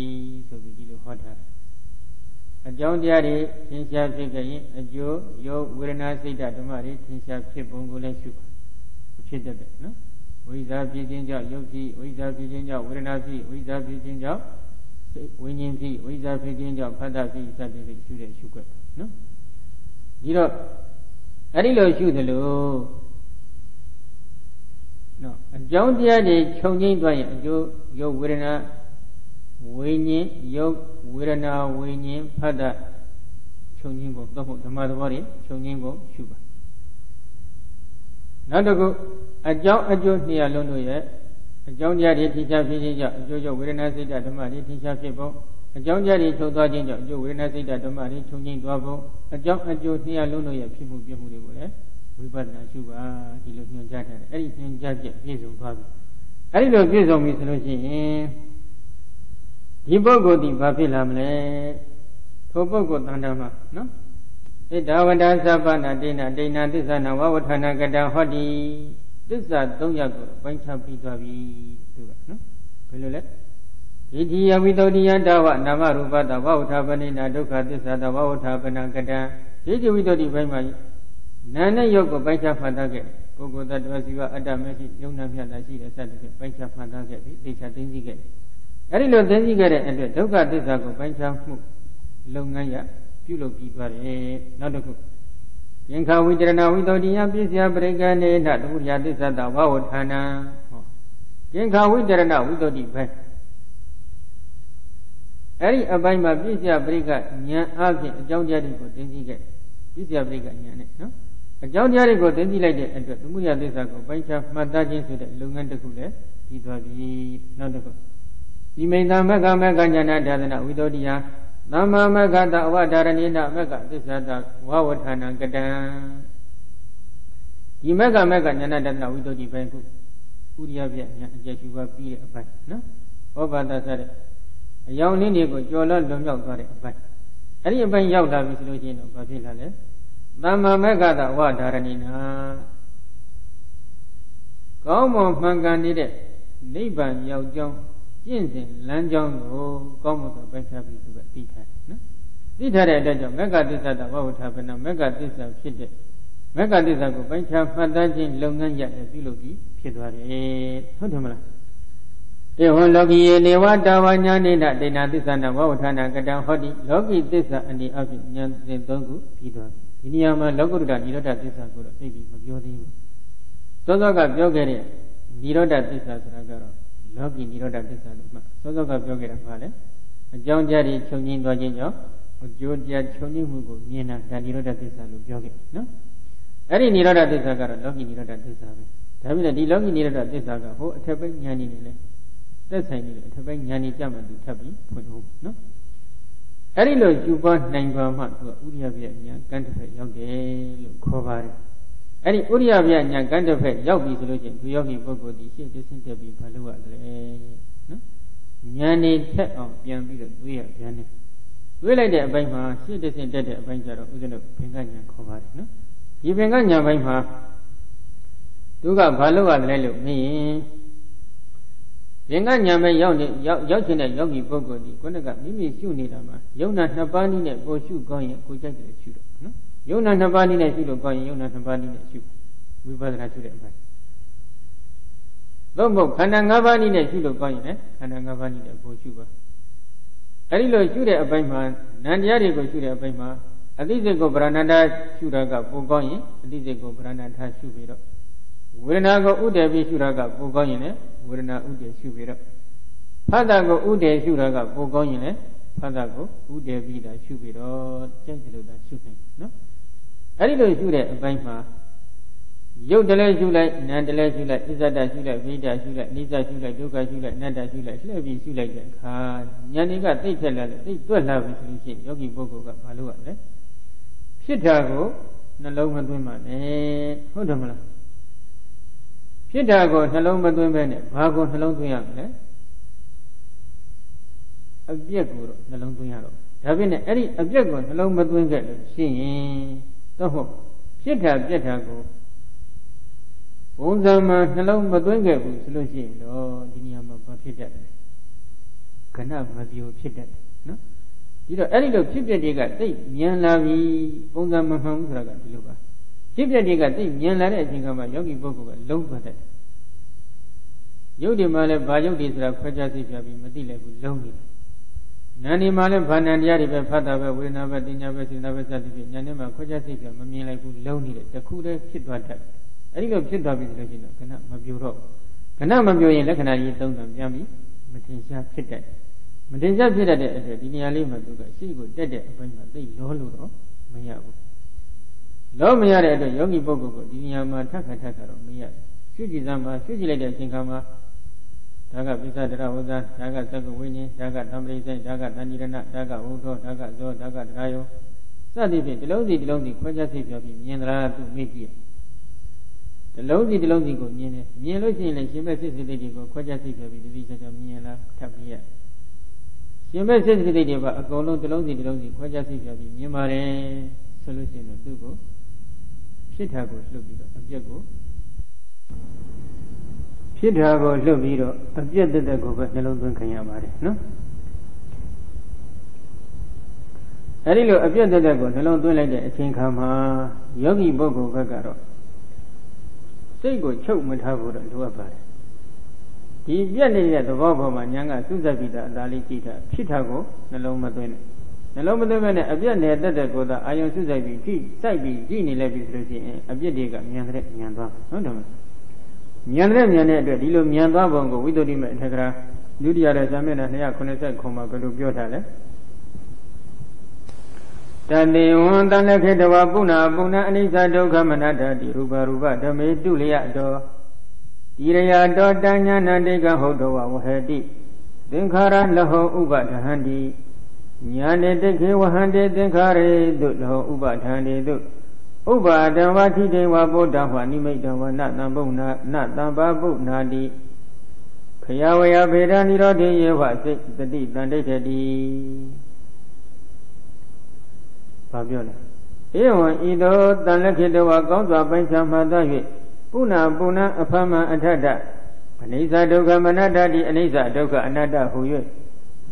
ဆိုပြီးဒီလိုဟောထားတယ်အကြောင်းတရားတွေသင်္ချာဖြစ်ကြရင်အကျိုးယောဝေဒနာစိတ်ဓမ္မတွေသင်္ချာဖြစ်ပုံကိုလည်းရှုပါဖြစ်တတ်တယ်နော်ဝိဇ္ဇာဖြစ်ခြင်းကြောင့်ယုတ်ဖြစ်ဝိဇ္ဇာဖြစ်ခြင်းကြောင့်ဝေဒနာဖြစ်ဝိဇ္ဇာဖြစ်ခြင်းကြောင့်ဝိညာဉ်ဖြစ်ဝိဇ္ဇာဖြစ်ခြင်းကြောင့်ဖတ်တာဖြစ်စသဖြင့်ရှုတဲ့ရှုွက်နော်ဒီတော့အဲ့ဒီလိုရှုသလိုနော်အကြောင်းတရားတွေခြုံငိမ့်သွားရင်အကျိုးယုတ်ဝေဒနာဝိညာဉ်ယုတ်ဝေဒနာဝိညာဉ်ဖတ်တာခြုံငိမ့်ဖို့တော့ဓမ္မသဘောတွေခြုံငိမ့်ဖို့ရှုပါနောက်တစ်ခုအကြောင်းအကျိုးနှစ်ရလုံးတို့ရဲ့အကြောင်းတရားတွေထင်ရှားဖြစ်ခြင်းကြောင့်အကျိုးကြောင့်ဝေဒနာစိတ်ဓမ္မတွေထင်ရှားဖြစ်ပုံအကြောင်းတရားတွေချုပ်သွားခြင်းကြောင့်အကျိုးဝေဒနာစိတ်ဓမ္မတွေခြုံငိမ့်သွားပုံအကြောင်းအကျိုးနှစ်ရလုံးတို့ရဲ့ဖြစ်မှုပြမှုတွေကိုလည်းဝိပဿနာရှုပါဒီလိုညွှန်ကြားထားတယ်အဲ့ဒီညွှန်ကြားချက်ပြည့်စုံသွားပြီအဲ့ဒီလိုပြည့်စုံပြီဆိုလို့ရှိရင်ဒီပုဂ္ဂိုလ်ဒီဘာဖြစ်လာမလဲထိုပုဂ္ဂိုလ်တဏ္ဍာမှာနော်ဣဒဝဒသဗ္ဗနာဒိဏဒိဏသစ္စာနာဝဝဋ္ဌာနာကတဟောတိသစ္စာ၃ရပ်ကိုပိုင်းခြားပြီးသွားပြီသူကနော်ဘယ်လိုလဲဣတိယဝိတ္တိယတဝနာမရူပတဝဝဋ္ဌာပနိနာဒုက္ခသစ္စာတဝဝဋ္ဌာပနာကတဣတိဝိတ္တိပိုင်းမှာနာနဲ့ယုတ်ကိုပိုင်းခြားမှတ်သားခဲ့ပုဂ္ဂိုလ်တ attva စီကအတ္တမရှိယုံနာမြတ်တာရှိတဲ့စသဖြင့်ပိုင်းခြားမှတ်သားခဲ့ပြီးသိချာသိသိခဲ့အဲ့ဒီလိုသိသိခဲ့တဲ့အတွက်ဒုက္ခသစ္စာကိုပိုင်းခြားမှုလုပ်ငန်းရပြုလုပ်ပြီးသွားတယ်နောက်တစ်ခုသင်္ခါဝိတရဏဝိတ္တိယပြည့်စရာပရိက္ခဏေနတဝုရသစ္စာတဝဝဋ္ဌာနာဟောသင်္ခါဝိတရဏဝိတ္တိဘိုင်းအဲ့ဒီအပိုင်းမှာပြည့်စရာပရိက္ခဉာဏ်အပြင်အကြောင်းတရားတွေကိုသိသိခဲ့ပြည့်စရာပရိက္ခဉာဏ်နဲ့နော်အကြောင်းတရားတွေကိုသိသိလိုက်တဲ့အတွက်သမုဒယသစ္စာကိုပိုင်းခြားမှတ်သားခြင်းဆိုတဲ့လုပ်ငန်းတစ်ခုလည်းပြီးသွားပြီနောက်တစ်ခုဒီမိန်သာမက္ခမက္ခဉာဏဒါသနာဝိတ္တိယသမ္မာမဂ္ဂတအဝဒါရဏိနမဂ္ဂသစ္စာတဝဝဋ္ဌာနာကတံဒီမဂ္ဂဉာဏတတနာဝိတ္တိပိုင်းခုဥရိယပြဉာဏ်အကျယ်ရှုပါပြီးတဲ့အပိုင်းနော်ဩဘာဒသတဲ့အယောင်လင်းတွေကိုကြော်လွတ်လွန်မြောက်သွားတဲ့အပိုင်းအဲ့ဒီအပိုင်းရောက်လာပြီဆိုလို့ရှိရင်တော့ဘာဖြစ်လာလဲသမ္မာမဂ္ဂတဝဒါရဏိနာကောင်းမွန်မှန်ကန်နေတဲ့နိဗ္ဗာန်ရောက်ကြောင်းကျင့်စဉ်လမ်းကြောင်းကိုကောင်းမွန်စွာပိုင်းခြားပြီးသူကသိထားတယ်နော်သိထားတဲ့အတွက်ကြောင့်မဂ္ဂသစ္စာတဝဝဋ္ဌာပနာမဂ္ဂသစ္စာဖြစ်တဲ့မဂ္ဂသစ္စာကိုပိုင်းခြားမှတ်သားခြင်းလုပ်ငန်းရတယ်ပြုလုပ်ပြီးဖြစ်သွားတယ်ဟုတ်တယ်မလားတေဟောလောကီယေနေဝတာဝညာနေနဒိဏသစ္စာနဝဝဋ္ဌာနာကတံဟောတိလောကီသစ္စာအနေအဖြင့်ဉာဏ်စဉ်၃ခုပြီးသွားပြီဒီနေရာမှာလောကုတ္တရာនិရောဓသစ္စာကိုတော့သိပြီးမပြောသေးဘူးစောစောကပြောခဲ့တဲ့និရောဓသစ္စာဆိုတာကတော့လောကီនិရောဓသစ္စာလို့မှစောစောကပြောခဲ့တာပါလေအကြောင်းတရားတွေချုပ်ငြိမ်းသွားခြင်းကြောင့်အကျိုးတရားချုပ်ငြိမ်းမှုကိုမြင်တာဒါនិရောဓသစ္စာလို့ပြောခဲ့နော်အဲ့ဒီនិရောဓသစ္စာကတော့လောကီនិရောဓသစ္စာပဲဒါပေမဲ့ဒီလောကီនិရောဓသစ္စာကဟိုအထက်ပိုင်းဉာဏ်နေလေသက်ဆိုင်နေတယ်အထက်ပိုင်းဉာဏ်နေကြမှသူထပ်ပြီးဖွင့်ဟုတ်နော်အဲ့ဒီလိုယူပါနိုင်ပါမှသူကဥရိယပြဉာဏ်ကန်းတစ်ဖက်ရောက်တယ်လို့ခေါ်ပါတယ်အဲ့ဒီဥရိယပြဉာဏ်ကန်းတစ်ဖက်ရောက်ပြီဆိုလို့ရှိရင်ဒီယောဂီပုဂ္ဂိုလ်ဒီရှေ့တဆင့်တက်ပြီးဘာလုပ်ရလဲနော်ဉာဏ်နေထက်အောင်ပြန်ပြီးတော့တွေးရပြန်တယ်တွေးလိုက်တဲ့အပိုင်းမှာရှေ့တဆင့်တက်တဲ့အပိုင်းကျတော့ဥစဉ်တို့ဘင်္ဂဉာဏ်ခေါ်ပါတယ်နော်ဒီဘင်္ဂဉာဏ်ပိုင်းမှာသူကဘာလုပ်ရလဲလို့မေးရင်ဘင်္ဂဉာဏ်ပဲရောက်ချင်တဲ့ယောဂီပုဂ္ဂိုလ်ဒီခုနကမိမိရှုနေတာမှာယုံနာနှစ်ပါးနည်းနဲ့ကိုရှုကောင်းရင်ကိုကြိုက်တယ်ရှုတော့နော်ယုံနာနှစ်ပါးနည်းနဲ့ရှုလို့ကောင်းရင်ယုံနာနှစ်ပါးနည်းနဲ့ရှုဝိပဿနာရှုတဲ့အပိုင်းသို့မဟုတ်ခန္ဓာ၅ပါးနည်းနဲ့ရှုလို့ကောင်းရင်လည်းခန္ဓာ၅ပါးနည်းနဲ့ကိုရှုပါအဲဒီလိုရှုတဲ့အပိုင်းမှာနံတရားတွေကိုရှုတဲ့အပိုင်းမှာအသိစိတ်ကိုဗရဏန္တရှုတာကပိုကောင်းရင်အသိစိတ်ကိုဗရဏန္တရှုပြီးတော့ဝေဒနာကိုဥတည်ပြီးရှုတာကပိုကောင်းရင်လည်းဝေဒနာဥတည်ရှုပြီးတော့ဖတ်တာကိုဥတည်ရှုတာကပိုကောင်းရင်လည်းဖတ်တာကိုဥတည်ပြီးတာရှုပြီးတော့ကြိုက်တယ်လို့သာရှုနိုင်နော်အဲဒီလိုရှုတဲ့အပိုင်းမှာရုပ်တလဲရှုလိုက်နာမ်တလဲရှုလိုက်ဣဇဒရှုလိုက်ဝိဒရှုလိုက်နိစ္စရှုလိုက်ဒုက္ခရှုလိုက်အနတ္တရှုလိုက်လှည့်ပြီးရှုလိုက်တဲ့အခါဉာဏ်တွေကသိထက်လာတယ်သိတွက်လာပြီဆိုလို့ရှိရင်ယောဂီပုဂ္ဂိုလ်ကမလုပ်ရလဲဖြစ်တာကိုနှလုံးမသွင်းပါနဲ့ဟုတ်တယ်မလားဖြစ်တာကိုနှလုံးမသွင်းပဲနဲ့ဘာကိုနှလုံးသွင်းရမလဲအပြက်ကိုတော့နှလုံးသွင်းရတော့ဒါဖြင့်အဲ့ဒီအပြက်ကိုနှလုံးမသွင်းခဲ့လို့ရှိရင်တော့ဟုတ်ဖြစ်တာပြက်တာကို ပုံစံမှနှလုံးမသွင်းခဲ့ဘူးဆိုလို့ရှိရင်တော့ဒီနေရာမှာဘာဖြစ်တတ်လဲခဏမပြိုဖြစ်တတ်တယ်နော်ဒီတော့အဲ့ဒီလိုဖြစ်ပျက်တွေကသိမြန်လာပြီပုံစံမမှန်ဘူးဆိုတာကဒီလိုပါဖြစ်ပျက်တွေကသိမြန်လာတဲ့အချိန်ကမှယောဂီပုဂ္ဂိုလ်ကလုံးသွားတတ်တယ်ရုပ်တွေမှာလည်းဘာရုပ်တွေဆိုတာခွဲခြားသိပြပြီးမသိလိုက်ဘူးလုံးနေတယ်နာနေမှာလည်းဘာနာတရားတွေပဲဖတ်တာပဲဝေဒနာပဲတင်ညာပဲစေနာပဲစသဖြင့်ညာနေမှာခွဲခြားသိပြမမြင်လိုက်ဘူးလုံးနေတယ်တခုတည်းဖြစ်သွားတတ်တယ်အဲ့ဒီလိုဖြစ်သွားပြီဆိုလို့ရှိရင်တော့ခဏမပြိုတော့ခဏမပြိုရင်လက္ခဏာကြီးသုံးတန်ပြန်ပြီးမတင်ရှားဖြစ်တတ်တယ်မတင်ရှားဖြစ်တတ်တဲ့အတွက်ဒီနေရာလေးမှာသူကရှေ့ကိုတက်တဲ့အပိုင်းမှာသိလောလို့တော့မရဘူးလောမရတဲ့အတွက်ယောဂီပုဂ္ဂိုလ်ကိုဒီနေရာမှာထပ်ခါတော့မရဘူးရှုကြည့်စမ်းပါရှုကြည့်လိုက်တဲ့အချိန်ခါမှာဒါကပိဿဒရဝဇ္ဇဒါကသက္ကဝိညာဉ်ဒါကသံပရိစ္ဆေဒါကတဏှိရဏဒါကဝုထောဒါကဇောဒါကတရားယောစသည်ဖြင့်ဒီလုံးစီခွဲခြားသိပြပြီးမြင်သလားသူမေ့ကြည့်ဒီလုံးစီကိုမြင်တယ်မြင်လို့ရှိရင်လည်းရှင်ဘက်စိတ်စိတ်တွေကိုခွဲခြားသိပြပြီးဒီချာမြင်လားထပ်ပြီးရရှင်ဘက်စိတ်စိတ်တွေပါအကုန်လုံးဒီလုံးစီခွဲခြားသိပြပြီးမြင်ပါတယ်ဆိုလို့ရှိရင်တော့သူ့ကိုဖြစ်တာကိုလှုပ်ပြီးတော့အပြက်ကိုဖြစ်တာကိုလှုပ်ပြီးတော့အပြက်တက်ကိုပဲနှလုံးသွင်းခံရပါတယ်နော်အဲဒီလိုအပြက်တက်ကိုနှလုံးသွင်းလိုက်တဲ့အချိန်ခါမှာယောဂီပုဂ္ဂိုလ်ဘက်ကတော့စိတ်ကိုချုပ်မထားဖို့တော့လိုအပ်ပါတယ်ဒီပြက်နေတဲ့သဘောပေါ်မှာဉာဏ်ကစုစပ်ပြီးသားအသာလေးကြည့်တာဖြစ်တာကိုနှလုံးမသွင်းနဲ့နှလုံးမသွင်းမဲ့နဲ့အပြက်နေတဲ့ကိုသာအာယုံစုစပ်ပြီးကြည့်စိုက်ပြီးကြည့်နေလိုက်ပြီဆိုလို့ရှိရင်အပြက်တွေကမြန်တဲ့မြန်သွားဟုတ်တယ်မလားမြန်တဲ့အတွက်ဒီလိုမြန်သွားပုံကိုဝိသုဒ္ဓိမေအထက်ကရာဒုတိယရဲ့ဇာမျက်နှာ290ခုမှာဘယ်လိုပြောထားလဲတတိဝံတဏ္ဍခေတဝပုဏ္ဏအနိစ္စဒုက္ခမနတ္တတိရူပဓမေတုလျတောတိရယတောတဉ္ညာဏတိကဟုတ်တော်ဝဟတိသင်္ခါရလဟောဥပဒဟန္တိညာနေတိခေဝဟန္တိသင်္ခါရေတုလဟောဥပဒဟန္တိတုဥပါဒံဝါထိတေဝဗုဒ္ဓဟောနိမိတ်တံဝနတံပုဏ္ဏနတံပါပုဏ္ဏတိခယဝယဗေဒနိရောဓေယေဝစိတ်တတိတန္တိတတိဘာပြောလဲဧဝံဤသို့တန်လက်ခေတဝကောင်းစွာပိုင်းခြားမှတ်သော၍ပုဏ္ဏအဖမအထတ္တအနိစ္စဒုက္ခမနတ္တတိအနိစ္စဒုက္ခအနတ္တဟု၍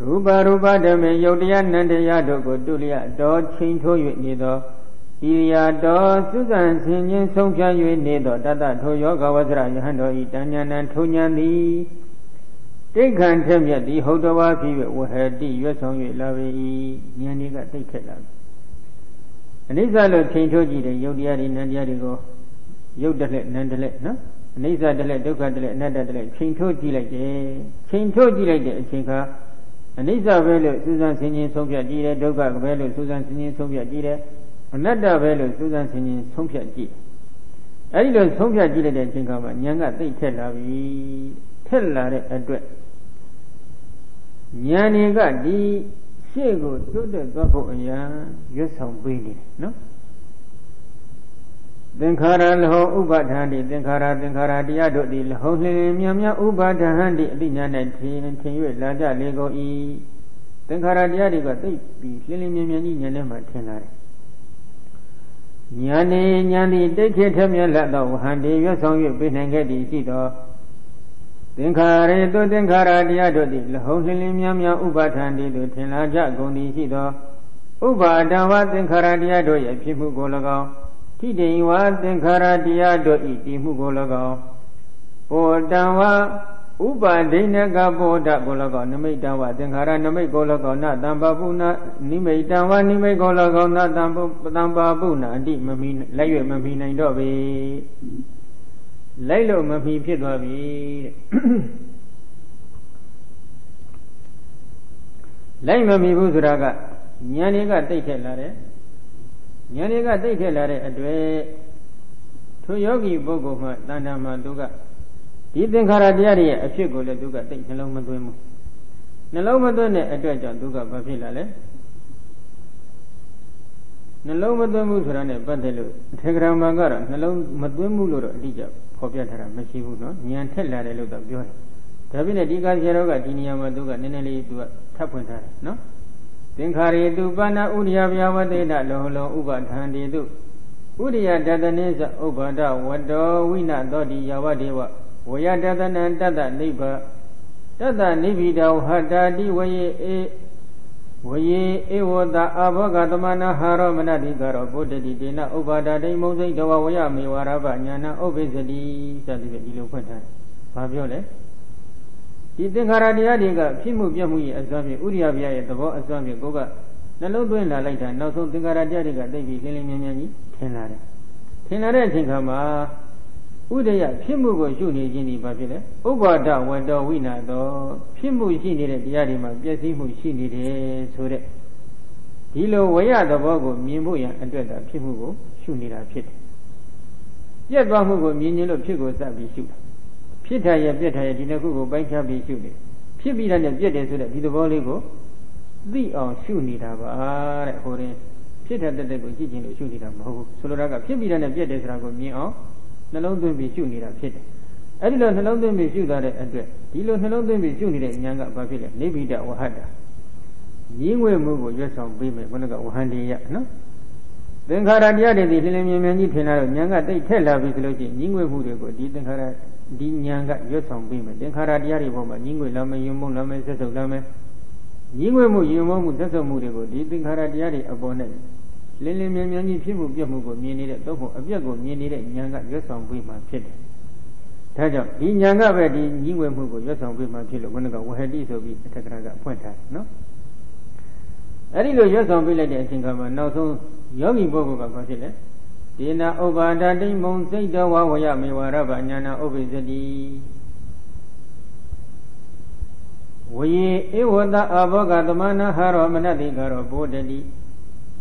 ရူပဓမေယုတ်တရားနန္တရားတို့ကိုတုလျတော်ချိန်ထိုး၍နေသောဣရိယာတော်စုစံဆင်ခြင်းဆုံးဖြတ်၍နေသောတတထိုယောဂဝဇ္ဇရယဟန်တော်ဤတဉ္ညာဏံထိုဉဏ်သည်တိဋ္ဌံထက်မြက်သည်ဟုတ်တော်ဝါဖြစ်၍ဝဟတိရွတ်ဆောင်၍လာပေ၏ဉာဏ်ဤကတိတ်ခက်လာပြီအနိစ္စလို့ချိန်ထိုးကြည့်တဲ့ယုတ်တရားတွေနန္တရားတွေကိုယုတ်တလက်နန္တလက်နော်အနိစ္စတလက်ဒုက္ခတလက်အနတ္တတလက်ချိန်ထိုးကြည့်လိုက်တယ်ချိန်ထိုးကြည့်လိုက်တဲ့အချိန်ခါအနိစ္စပဲလို့စူးစမ်းဆင်ခြင်ဆုံးဖြတ်ကြည့်တယ်ဒုက္ခပဲလို့စူးစမ်းဆင်ခြင်ဆုံးဖြတ်ကြည့်တယ်အနတ္တပဲလို့စူးစမ်းဆင်ခြင်ဆုံးဖြတ်ကြည့်အဲဒီလိုဆုံးဖြတ်ကြည့်လိုက်တဲ့အချိန်ခါမှာဉာဏ်ကသိထက်လာပြီထက်လာတဲ့အတွက်ဉာဏ်တွေကဒီရှေ့ကိုတိုးတက်သွားဖို့အရာရွတ်ဆောင်ပေးနေတယ်နော်သင်္ခါရလဟောဥပါဒဟန္တိသင်္ခါရတရားတို့သည်လဟောလင်းမြမြဥပါဒဟန္တိအတိညာ၌ထင်၍လာကြလေကုန်၏သင်္ခါရတရားတွေကသိပြီးလင်းမြမြကြီးဉာဏ်ထဲမှာထင်လာတယ်ဉာဏ်သည်တိတ်ခေထမြတ်လတ်သောဝဟန္တိရွတ်ဆောင်၍ပြနိုင်ခဲ့သည်ရှိသောသင်္ခါရေတုသင်္ခါရတရားတို့သည်လဟုံးလင်းလင်းမြမြဥပါဒံတိတို့ထင်လာကြကုန်သည်ရှိသောဥပါဒံဝသင်္ခါရတရားတို့ရဲ့ဖြစ်မှုကို၎င်းထိတိဝသင်္ခါရတရားတို့၏တည်မှုကို၎င်းပောတံဝဥပါဒိနကပောဒကို၎င်းနမိတံဝသင်္ခါရနမိတ်ကို၎င်းနတံပပုဏနိမိတံဝနိမိတ်ကို၎င်းနတံပပုဏအတိမမီလိုက်၍မမီနိုင်တော့ပေလိုက်လို့မမီဖြစ်သွားပြီတဲ့လိုက်မမီဘူးဆိုတာကဉာဏ်တွေကတိတ်ထက်လာတယ်ဉာဏ်တွေကတိတ်ထက်လာတဲ့အတွေ့ထိုယောဂီပုဂ္ဂိုလ်မှတဏ္ဍာမှာသူကဒီသင်္ခါရတရားတွေရဲ့အဖြစ်ကိုလည်းသူကတိတ်နှလုံးမသွင်းဘူးနှလုံးမသွင်းတဲ့အတွက်ကြောင့်သူကဘာဖြစ်လာလဲနှလုံးမသွင်းဘူးဆိုတာနဲ့ပတ်သက်လို့အထေကရာမကတော့နှလုံးမသွင်းဘူးလို့တော့အတိအကျဖော်ပြထားတာမရှိဘူးနော်ဉာဏ်ထက်လာတယ်လို့တော့ပြောတယ်ဒါဖြစ်နေဒီကာဆရာတော်ကဒီနေရာမှာသူကနည်းနည်းလေးသူကထပ်ဖွင့်ထားတယ်နော်သင်္ခါရေတုပဏ္ဏဥဒိယဗျာဝတေနလောလောဥပဋ္ဌန္တိတု Uriya Dadanesa Obada Wado Wina Dodi Yawadewa Waya Dadanan Dada Niba Dada Nibida Hadadi Waye Ewoda Abogadamana Haramanadi Garo Bodadi Dina Obada de Mose Dawa Waya Mewaraba Nyana Obesadi Sadi Lopata Fabiole Itingharadia Diga Pimu Yamui Azami Uriya Via the Bo Azami Goga Naloduena later now so Tingharadia Diga David Lilian Tenare Tinkama Udaya Pimu Juni Gini Babile Obada Wado Wina do Pimu Gini Diadima Biasimu Shini Sure Dilo Waya the Bogo Mimuya and Dada Pimu Shunira Pit Yet Bamugo Minilo Pigo Sabi Shoot Pita Yabeta Dinago Banka be shooting Pibi and the Jedi so that the Voligo the on Shunira Hore Pita the Dego Gijin Shunira Soloraga Pibi and the Jedi Rago me on Nalondon be Shunira Pit Adilon Nalondon be shoot at address Dilo Nalondon be shooting at Yanga Babila Nebida or Hada Yingwe Mugo just on Bime when I got Wahandi no Then Karadia the Lilian Penaro Yanga they tell her with Login Yingwe Mugo didn't her Di Nyanga Yosong Bime, then Karadiari woman, Yingwe Lame, Yumo Lame, Seso Lame, Yingwe Mu Yumo, Seso Murigo, did the Karadiari abonnet. Lily Miani Pimu Yamugo, Mini, Dopo, Abiago, Mini, Yanga, Yosong Bima Pit. Taja, Di Nyanga, Di Yingwe Mugo, Yosong Bima Pilo, when I go ahead, is of it, Takraga, Pointa, no? Adilo Yosong Villa, I think I'm now so young Bogo Basile. Dina Obada de Monte Waya Mewaraba Nyana Obesadi We Ewoda Abogadamana Haramanadi Garo Bodadi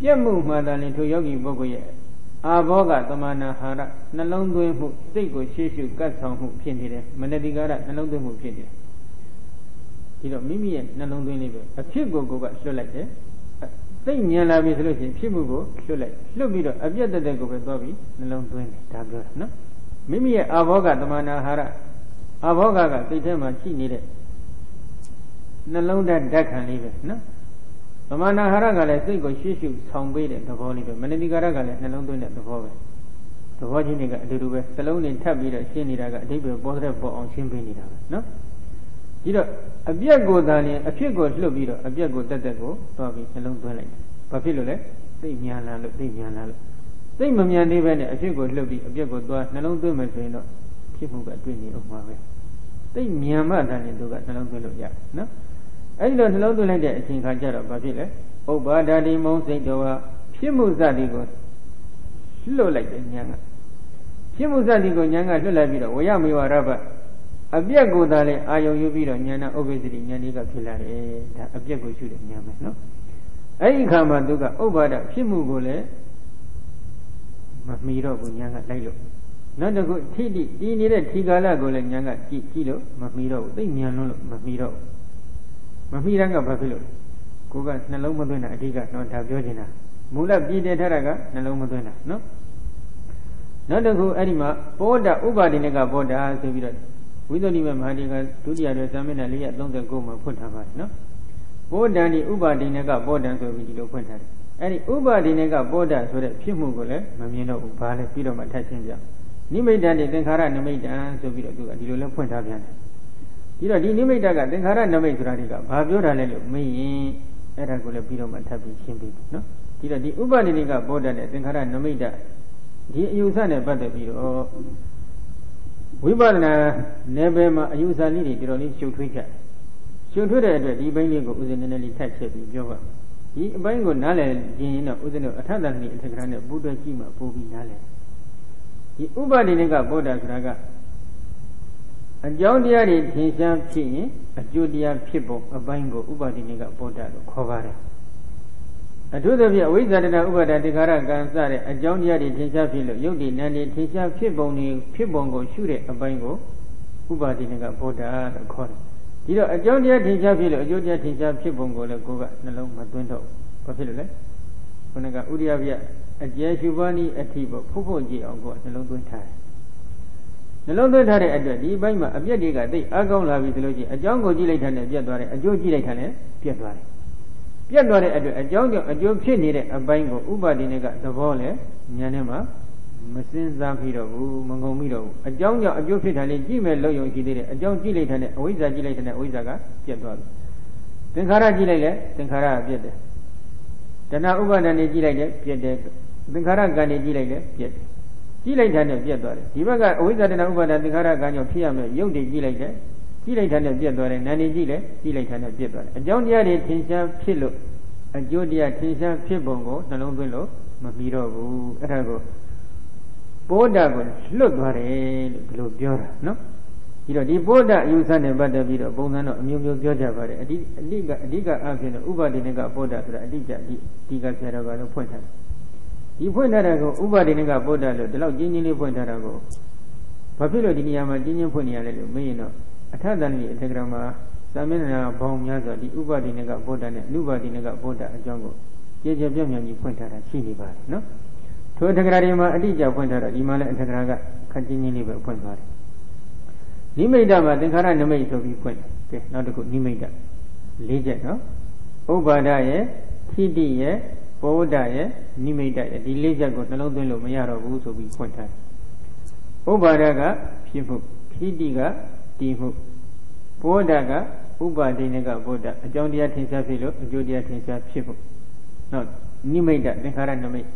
Yamu Madani to Yogi Bogoye Aboga Damana Hara Nalondu who Sego Shishu Gatsam who painted Manadigara Nalondu who painted You know Mimi and Nalondu a Chigo Goga so like that Say Nyala resolution, Pimugo, Shulek, Lubido, Abiata de Gobedobi, Nalong Twin, Tabler, no? Mimi Avoga, the Manahara, Avoga, they tell my she needed. Nalong that deck and leave it, no? The Manaharaga, I think, she should sound bait at the volley, Manigaraga, Nalong Twin at the volley. The Vajiniga, the Rube, Salone and Tabida, Shiniraga, they were both on Shimpinida, no? You know, a beer go down a few goes Lubido, a beer go that go, Bobby, alone to like. Papilole, they Miana, they Miana. They Mamian even a few goes Lubi, a beer go down, alone to my trainer. People got 20 of my way. They Miama than into that alone to look, yeah, no? I don't know to like that, I think I got a Papile. Oh, Badadi Monte Doa, Pimuzadigo. Slow like the Yanga. Pimuzadigo Yanga, Lulabido, Wayami or rubber. Abiago Dale, Ayo Yubido, Yana, obesity, Yaniga Pilare, Abiago shoot Yama, no? I come and do that over the Pimugole Mamiro, Yanga, Lilo. Not a good Tidi, he needed Tigala Gole Yanga, Kilo, Mamiro, they Miano, Mamiro. Mamiranga Babilo. Kuga, Nalomaduna, Diga, not Tabjodina. Mula Bide Taraga, Nalomaduna, no? Not a good anima, Boda, Ubadinega Boda, Sevilla. We don't even have to the other examine a little longer go my put her no? Bodani Ubadinega Bodan so we do put her. Any Ubadinega Boda so that Pimugole, Mamino, Upale, Pido Matassinja. Nimedani, then Hara Nameda, so we do a little point of Yana. You know, the Nimedaga, then Hara Nameda, Babura, me, and I could have Pido Matapi, Shimbi, no? You know, the Ubadinega Bodan, then Hara Nameda, the Usana Badabi, We bought never use a lady, the only shoot Twitter. Shoot Twitter, the Bango was in an attack of Jova. The Bango Nale, Gina, was in a Tadani, a Buddha Kima, Bobi Nale. The Ubadinega Boda Raga. A Jaudia Tinsha Pi, a Judia Pipo, a Bango, Ubadinega Boda, Kovare. A to the wizard and Ubada de Garagan, a Jaudia Tinsha Pilo, Yodi, Nani, Tinsha Piboni, Pibongo, Shure, a Bango, Ubadinega Boda, a corner. You know, a Jaudia Tinsha Pilo, a Judia Tinsha Pibongo, the Goga, Nalong Matundo, Papilla. When I got Udiavia, a Jeshubani, a Tibo, Pupoji, or go, Nalong Duntai. Nalong Duntai address, the Bima, a Biadiga, they are going to have it, a Jango Giletan, a Jadware, a Joe Giletan, Piadware. Piadware, a Jango, a Joe Pinny, a Bango, Ubadinega, the Vole, Yanema, မစင်စားပြီးတော့ဘူးမငုံပြီးတော့ဘူးအကြောင်းကြောင့်အကျိုးဖြစ်တာလေးကြည့်မဲ့လို့ယုံရှိသေးတယ်အကြောင်းကြည့်လိုက်တဲ့အဝိဇ္ဇာကြည့်လိုက်တဲ့အဝိဇ္ဇာကပြတ်သွားပြီသင်္ခါရကြည့်လိုက်လဲသင်္ခါရကပြတ်တယ်တဏှာဥပါဒဏ်နေကြည့်လိုက်တယ်ပြတ်တယ်သင်္ခါရကံနေကြည့်လိုက်တယ်ပြတ်တယ်ကြည့်လိုက်တာနဲ့ပြတ်သွားတယ်ဒီဘက်ကအဝိဇ္ဇာတဏှာဥပါဒဏ်သင်္ခါရကံကြောင့်ဖြစ်ရမယ်ယုတ်တွေကြည့်လိုက်တယ်ကြည့်လိုက်တာနဲ့ပြတ်သွားတယ်နာနေကြည့်လဲကြည့်လိုက်တာနဲ့ပြတ်သွားတယ်အကြောင်းတရားတွေထင်ရှားဖြစ်လို့အကျိုးတရားထင်ရှားဖြစ်ပုံကိုနှလုံးသွင်းလို့မပြီးတော့ဘူးအဲ့ဒါကိုဘောဓကိုလွတ်သွားတယ်လို့ဒီလိုပြောတာနော်ဒီတော့ဒီဘောဓအယူဆနဲ့ပတ်သက်ပြီးတော့ပုံစံတော့အမျိုးမျိုးပြောကြပါတယ်အဓိကအဖြစ်တော့ဥပါဒိနကဘောဓဆိုတာအဓိကဒီကဆရာတော်ကတော့ဖွင့်ထားတယ်ဒီဖွင့်ထားတာကိုဥပါဒိနကဘောဓလို့ဒီလောက်ကျင်းချင်းလေးဖွင့်ထားတာကိုဘာဖြစ်လို့ဒီနေရာမှာကျင်းချင်းဖွင့်နေရလဲလို့မေးရင်တော့အထက်တန်ကြီးအထက်ကမှာသာမဏေဘောင်များစွာဒီဥပါဒိနကဘောဓနဲ့အနုပါဒိနကဘောဓအကြောင်းကိုကျေကျေပြန့်ပြန့်ကြီးဖွင့်ထားတာရှိနေပါတယ်နော်ထိုတက္ကရာတွေမှာအတိအကျဖွင့်ထားတော့ဒီမှာလည်းအတက္ကရာကခက်ချင်းချင်းလေးပဲဖွင့်သွားတယ်နိမိတ်မှာသင်္ခါရနမိတ်ဆိုပြီးဖွင့်တယ်ကဲနောက်တစ်ခုနိမိတ်၄ချက်နော်ဥပါဒရဲ့ခိတိရဲ့ပောဝဒရဲ့နိမိတ်ရဲ့ဒီ၄ချက်ကိုနှလုံးသွင်းလို့မရတော့ဘူးဆိုပြီးဖွင့်ထားတယ်ဥပါဒကဖြစ်မှုခိတိကတည်မှုပောဝဒကဥပါဒိနကဘောဓအကြောင်းတရားထင်ရှားဖြစ်လို့အကျိုးတရားထင်ရှားဖြစ်မှုနောက်နိမိတ်သင်္ခါရနမိတ်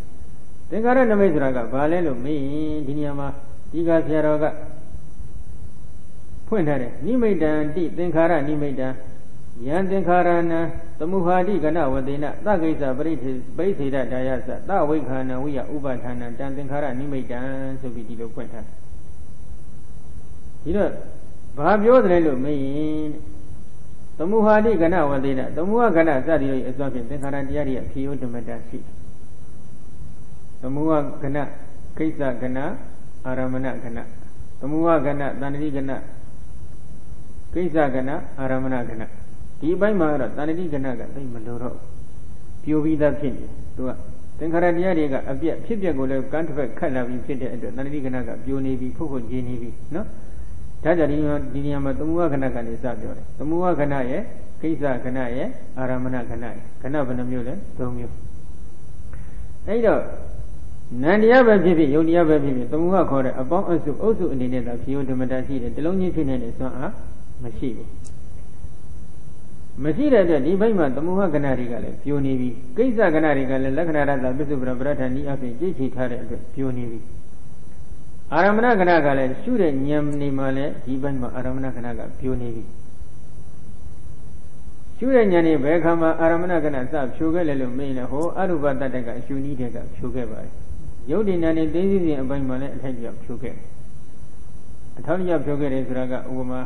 သင်္ခါရနမိတ်ဆိုတာကဘာလဲလို့မေးရင်ဒီနေရာမှာဒီကဆရာတော်ကဖွင့်ထားတယ်နိမိတ်တံတိသင်္ခါရနိမိတ်တံယံသင်္ခါရဏံသမုဟာတိကနဝတေနသကိစ္စပရိသေဒဒါယသသဝိခာဏဝိယဥပဌာဏံတံသင်္ခါရနိမိတ်တံဆိုပြီးဒီလိုဖွင့်ထားတယ်ဒီတော့ဘာပြောတယ်လို့မေးရင်သမုဟာတိကနဝတေနသမုဟကဏစသည်တို့အစွမ်းဖြင့်သင်္ခါရတရားတွေအဖြစ်ယုဓမ္မတရှိသမုဟကဏကိစ္စကဏအာရမဏကဏသမုဟကဏတဏှတိကဏကိစ္စကဏအာရမဏကဏဒီအပိုင်းမှာတော့တဏှတိကဏကသိမလို့တော့ပြိုပြီးသားဖြစ်နေသူကသင်္ခါရတရားတွေကအပြက်ဖြစ်ပျက်ကိုလည်းကန်းတစ်ဖက်ခတ်လာပြီးဖြစ်တဲ့အတွက်တဏှတိကဏကပြိုနေပြီးဖုတ်ဖုတ်ကျင်းနေပြီးနော်ဒါကြောင့်ဒီနေရာမှာသမုဟကဏကနေစပြောတယ်သမုဟကဏရဲ့ကိစ္စကဏရဲ့အာရမဏကဏရဲ့ကဏဘယ်နှမျိုးလဲ၃မျိုးအဲ့တော့နန္တရားပဲဖြစ်ဖြစ်ယုတ်တရားပဲဖြစ်ဖြစ်သမုဟခေါ်တဲ့အပေါင်းအစုအနေနဲ့သာဖြစ်ယုတ်ဓမ္မတာရှိတယ်တလုံးချင်းဖြစ်နေတဲ့စွမ်းအားမရှိဘူးမရှိတဲ့အတွက်ဒီဘက်မှာသမုဟကဏတွေကလည်းပြိုနေပြီကိစ္စကဏတွေကလည်းလက္ခဏာရတပစ္စုပ္ပရပရထဏီအဖြစ်ကြိတ်ချထားတဲ့အတွက်ပြိုနေပြီအာရမဏကဏကလည်းရှုတဲ့ဉာဏ်နေမှာလည်းဒီဘက်မှာအာရမဏကဏကပြိုနေပြီရှုတဲ့ဉာဏ်နေဘယ်ခါမှာအာရမဏကဏစဖြိုခဲ့လဲလို့မေးရင်ဟောအရူပတ္တကအရှုနည်းတဲ့ကဖြိုခဲ့ပါတယ်ယုတ်ဒီနာနေသိသိစဉ်အပိုင်းမှာလည်းအထိုက်ပြောက်ဖြိုခဲ့တယ်အထောက်ပြောက်ဖြိုခဲ့တယ်ဆိုတာကဥပမာ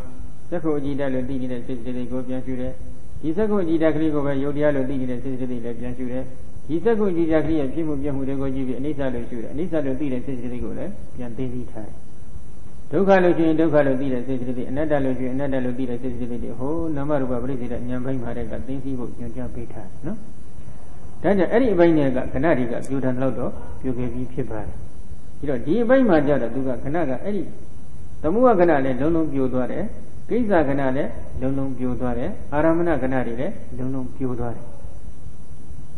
သက္ကုအကြည်တလို့သိနေတဲ့စိတ်စိတ်ကိုပြန်ရှုတယ်ဒီသက္ကုအကြည်တကလေးကိုပဲယုတ်တရားလို့သိနေတဲ့စိတ်စိတ်လည်းပြန်ရှုတယ်ဒီသက္ကုအကြည်တကလေးရဲ့ဖြစ်မှုပြမှုတွေကိုကြည့်ပြီးအနိစ္စလို့ရှုတယ်အနိစ္စလို့သိတဲ့စိတ်စိတ်ကိုလည်းပြန်သိသိထားတယ်ဒုက္ခလို့ရှိရင်ဒုက္ခလို့သိတဲ့စိတ်စိတ်အနတ္တလို့ရှိရင်အနတ္တလို့သိတဲ့စိတ်စိတ်တွေဟိုနာမရူပပရိစ္ဆေဒဉာဏ်ပိုင်းမှာတဲ့ကသိသိဖို့ညွှန်ကြားပေးထားတယ်နော်ဒါကြောင့်အဲ့ဒီအပိုင်းတွေကခဏတွေကပြိုထန်တော့ပြိုခဲ့ပြီးဖြစ်ပါတယ်ပြီးတော့ဒီအပိုင်းမှာကြတော့သူကခဏကအဲ့ဒီသမုဟခဏလည်းလုံးလုံးပြိုသွားတယ်ကိစ္စခဏလည်းလုံးလုံးပြိုသွားတယ်အာရမဏခဏတွေလည်းလုံးလုံးပြိုသွားတယ်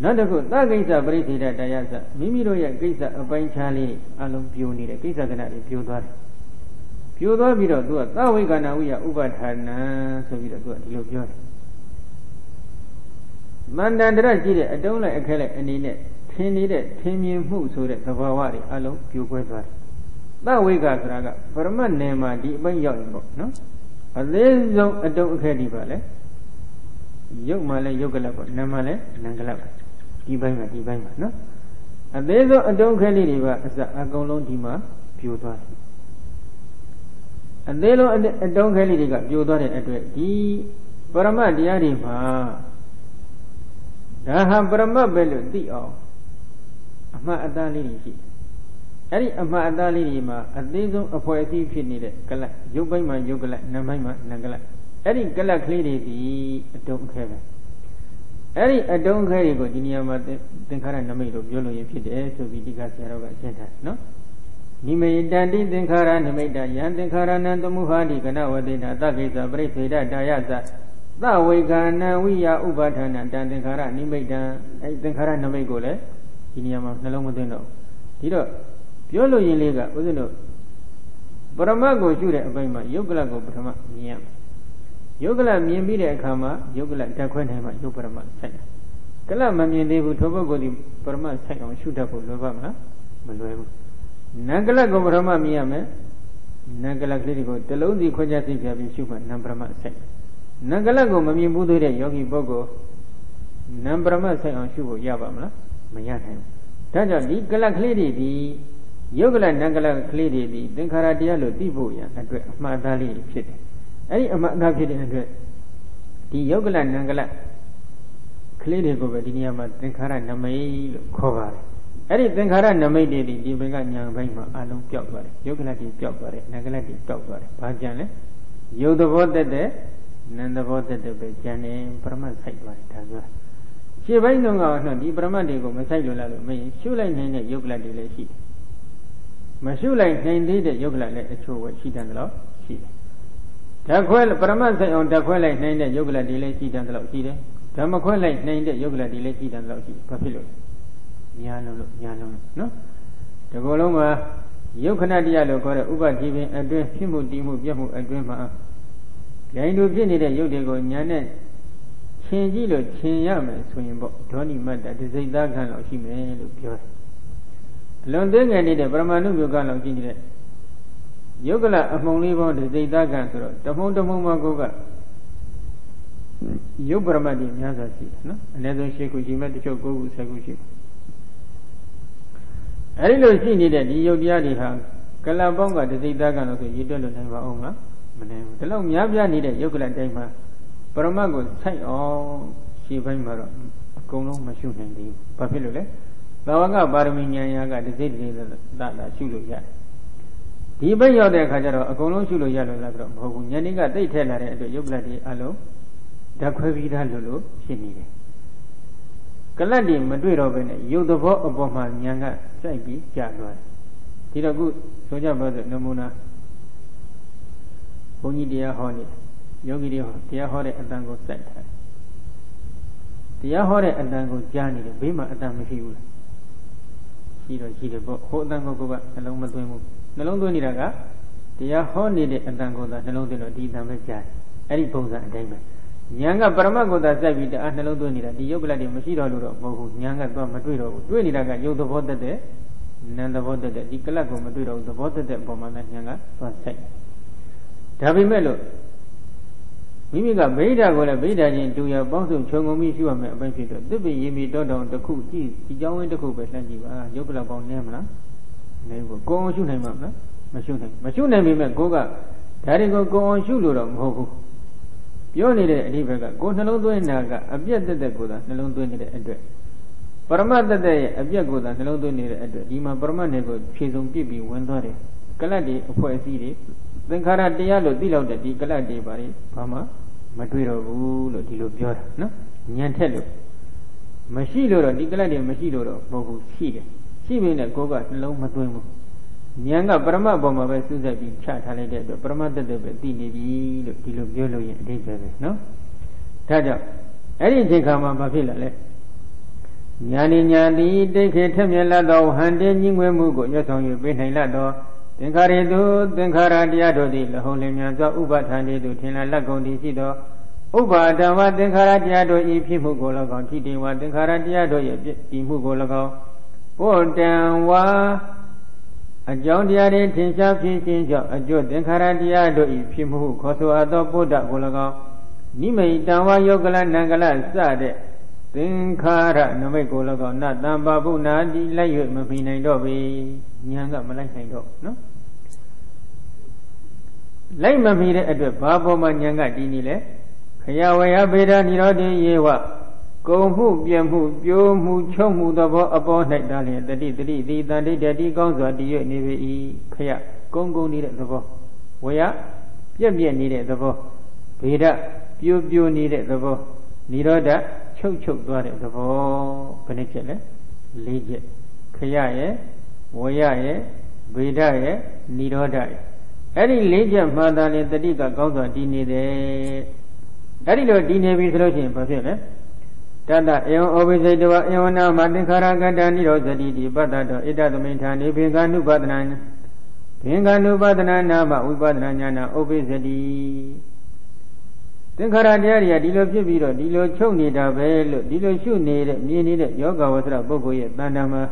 နောက်တစ်ခုသကိစ္စပရိသေဒတရားစမိမိတို့ရဲ့ကိစ္စအပိုင်းခြားလေးအလုံးပြိုနေတယ်ကိစ္စခဏတွေပြိုသွားတယ်ပြိုသွားပြီးတော့သူကသဝိကဏဝိယဥပဌာဏံဆိုပြီးတော့သူကဒီလိုပြောတယ်မန္တန္တရရှိတဲ့အတုံးလိုက်အခက်လိုက်အနေနဲ့ထင်နေတဲ့ထင်မြင်မှုဆိုတဲ့သဘာဝတွေအလုံးပြိုကွဲသွားတယ်သဝိကဆိုတာကပရမတ်နယ်မှာဒီအပိုင်းရောက်ရင်ပေါ့နော်အသေးဆုံးအတုံးအခက်ဒီပါလေယုတ်မှလည်းယုတ်ကလပ်ပေါ့နာမ်မှလည်းနာမ်ကလပ်ဒီပိုင်းမှာနော်အသေးဆုံးအတုံးအခက်လေးတွေကအစအကုန်လုံးဒီမှာပြိုသွားတယ်အသေးလုံးအတုံးခဲလေးတွေကပြိုသွားတဲ့အတွက်ဒီပရမတ်တရားတွေမှာဒါဟာပရမတ်ပဲလို့သိအောင်အမှတ်အသားလေးတွေရှိတယ်အဲ့ဒီအမှတ်အသားလေးတွေမှာအသေးဆုံးအဖွဲအစည်းဖြစ်နေတဲ့ကလတ်ရုပ်ပိုင်းမှာရုပ်ကလတ်နာမ်ပိုင်းမှာနာမ်ကလတ်အဲ့ဒီကလတ်ကလေးတွေဒီအတုံးခဲပဲအဲ့ဒီအတုံးခဲတွေကိုဒီနေရာမှာသင်္ခါရနမိတ်လို့ပြောလို့ရဖြစ်တယ်ဆိုပြီးဒီကဆရာတော်ကရှင်းထားတယ်နော်နိမိတံတိသင်္ခါရနိမိတယံသင်္ခါရဏံသမုဟာတိကနဝတေနသကိစ္စပရိသေဒဒါယသသဝေခာဏဝိယဥပဌာဏတံသင်္ခါရနိမိတံအဲသင်္ခါရနိမိတ်ကိုလည်းဒီနေရာမှာနှလုံးမသွင်းတော့ဒီတော့ Piolo Yiliga, Udino Paramago shoot a Bama, Yogala go Brahma, Miam. Yogala Miambida Kama, Yogala Taquanema, Yoparama, China. Kalamami, they would Tobago the Parama, China, shoot up with Lobama, Maluem. Nagala go Brahma Miame, Nagala Clinico, the Lodi Quajati Javi Super, Nambrama, China. Nagala go Mami Budu, Yogi Bogo, Nambrama, China, Shubo, Yabama, Mayan. Taja, the Galaclidi, the Yogala Nagala Clidi, the Karadia, Dibuya, and Madali Pit. Any Amadapit in a dread. The Yogala Nagala Clidi Gobadinia, Tenkara Namay cover. Any Tenkara Namay did the Beganya Bama, Alum Piopare, Yogala di Piopare, Nagala di Piopare, Pajane, Yoda voted there, Nanda voted the Bejane, Brahman side by Tazar. She by no out, the Brahman de go, Masayula, may Shula Nene Yogla de Leshi. Masula named the Yogla let a show what she done the law. She. Taquel, Brahman say on Taquel named the Yogla de Leshi done the law. She. Tamaquel named the Yogla de Leshi done the law. Papilo. Yalo, no? The Goloma, Yokanadialo got a Uba giving a dress, Himu Dimu, Yamu, a dreamer. Yainu Jenny, the Yodego, Yanet, Changilo, Chinyam, swing book, Tony Mada, the Zaydagan, or she may look pure. London and the Brahmanu Yogala Gine. Yogala among Livo, the Zaydagan, the Mondamuma Goga. Yobramadi, Yazasi, no? Another Shekushi, Medical Go, Sagushi. I don't see needed the Yodiadi, Kalabonga, the Zaydagan of the Yidolo Nava, the long Yabia needed Yogala Dama. Paramago, say, oh, she by Mara, Kono, Mashu, and the Papilule. Lawanga Baraminia got the city that Shulu Yat. The bay of the Kajaro, a Kono Shulu Yalo Labro, who Yaniga, they tell her at the Yobladi Alo, Daquavida Lulu, she needed. Kaladi, Madrid open, Yodovo Obama, Yanga, Saibi, Jaguar. Tira good, Soja Brother, Namuna, Pony dear Honey, Yogi dear Hore and Dango Sat. The Yahore and Dango Jani, the Bima Adamishi. She the hold Dango Goba, along Matumu. Nalongo Niraga, the Yahon needed and Dango that Nalongo did Damaja, Eddie Posa and Diamond. Yanga Paramago that Zavi, the Analodo Nira, the Yogla de Mashiro, Mohu, Yanga Maduro, Duinaga, Yodo Voda de Nanda Voda de Nicolago Maduro, the Voda de Bomana Yanga, was said. Tabimelo Mimiga Beda got a Beda into your boss of Chongomi, you are my benefit. The be Yimi Dodo, the cook, he joined the cook at Sanjiva, Yogla Bon Namla. They will go on shoot him up, Mashuna Mima Goga, Tarigo go on Shuluro, Hogu. You needed a river, go Nalodo Naga, a beer that the Goda, Nalodo needed a dress. Paramada day, a beer Goda, Nalodo needed a dress. Ima Parmanego, Chizum Pibi, Wendore, Kaladi, for a city. Then Karadialo deal out the Galadi Bari, Pama, Maduro, Dilo Bior, no? Niantelo. Mashilo, Nigaladi, Mashilo, Bogu, Chile. She mean a Goga, low Matuemo. Nyanga Brahma Bomba by Suzabi, chat, Halade, Brahma de Dini, Dilo Biolo, no? Taja, anything come on Bavilla. Nyani, they can tell me a lado, handing you when Mugo, just on your brain, lado. Tenkaridu, Tenkaradia, the holy Mianza, Ubatani, to Tina Lagondi Sido, Uba, Dama, Tenkaradia, if you go along, Tidiwa, Tenkaradia, if you go along. Oh, damn, wa a John Diari, Tinsha, Tinsha, a Joe, Tenkaradia, if you move, Koso, Ado, Buddha, Golaga, Nime, Dawa, Yogala, Nangala, Sade, Tenkara, Nome Golaga, not Dambabu, Nadi, Layu, Mapina, Dobi. Nyanga Malay no? Lay Mamire at the Babo Manyanga Dinile, Kayawaya Beda Nirode Yewa, Go Mu, Biamu, Biomu, Chomu, the Bo upon Night Dali, the Daddy Gonza, the Navy, Kaya, Gongo needed the Bo. Where? Yamia needed the Bo. Beda, Bio needed the Bo. Niroda, Chok the Bo, Penichele, Legit, Kaya. Woya, Beda, Niroda. Any legend mother in the Diga Goza Dini de Edido Dini Vislotion, Pasile. Tata eon obisaitua eona matinkhara gata nirosati di patato itatamithani bhinganu padana nama vipadana nyana obisati Tinkhara diarya dilo pibiro dilo chonida bello dilo shunire mienire yoga wasra bogoye tandama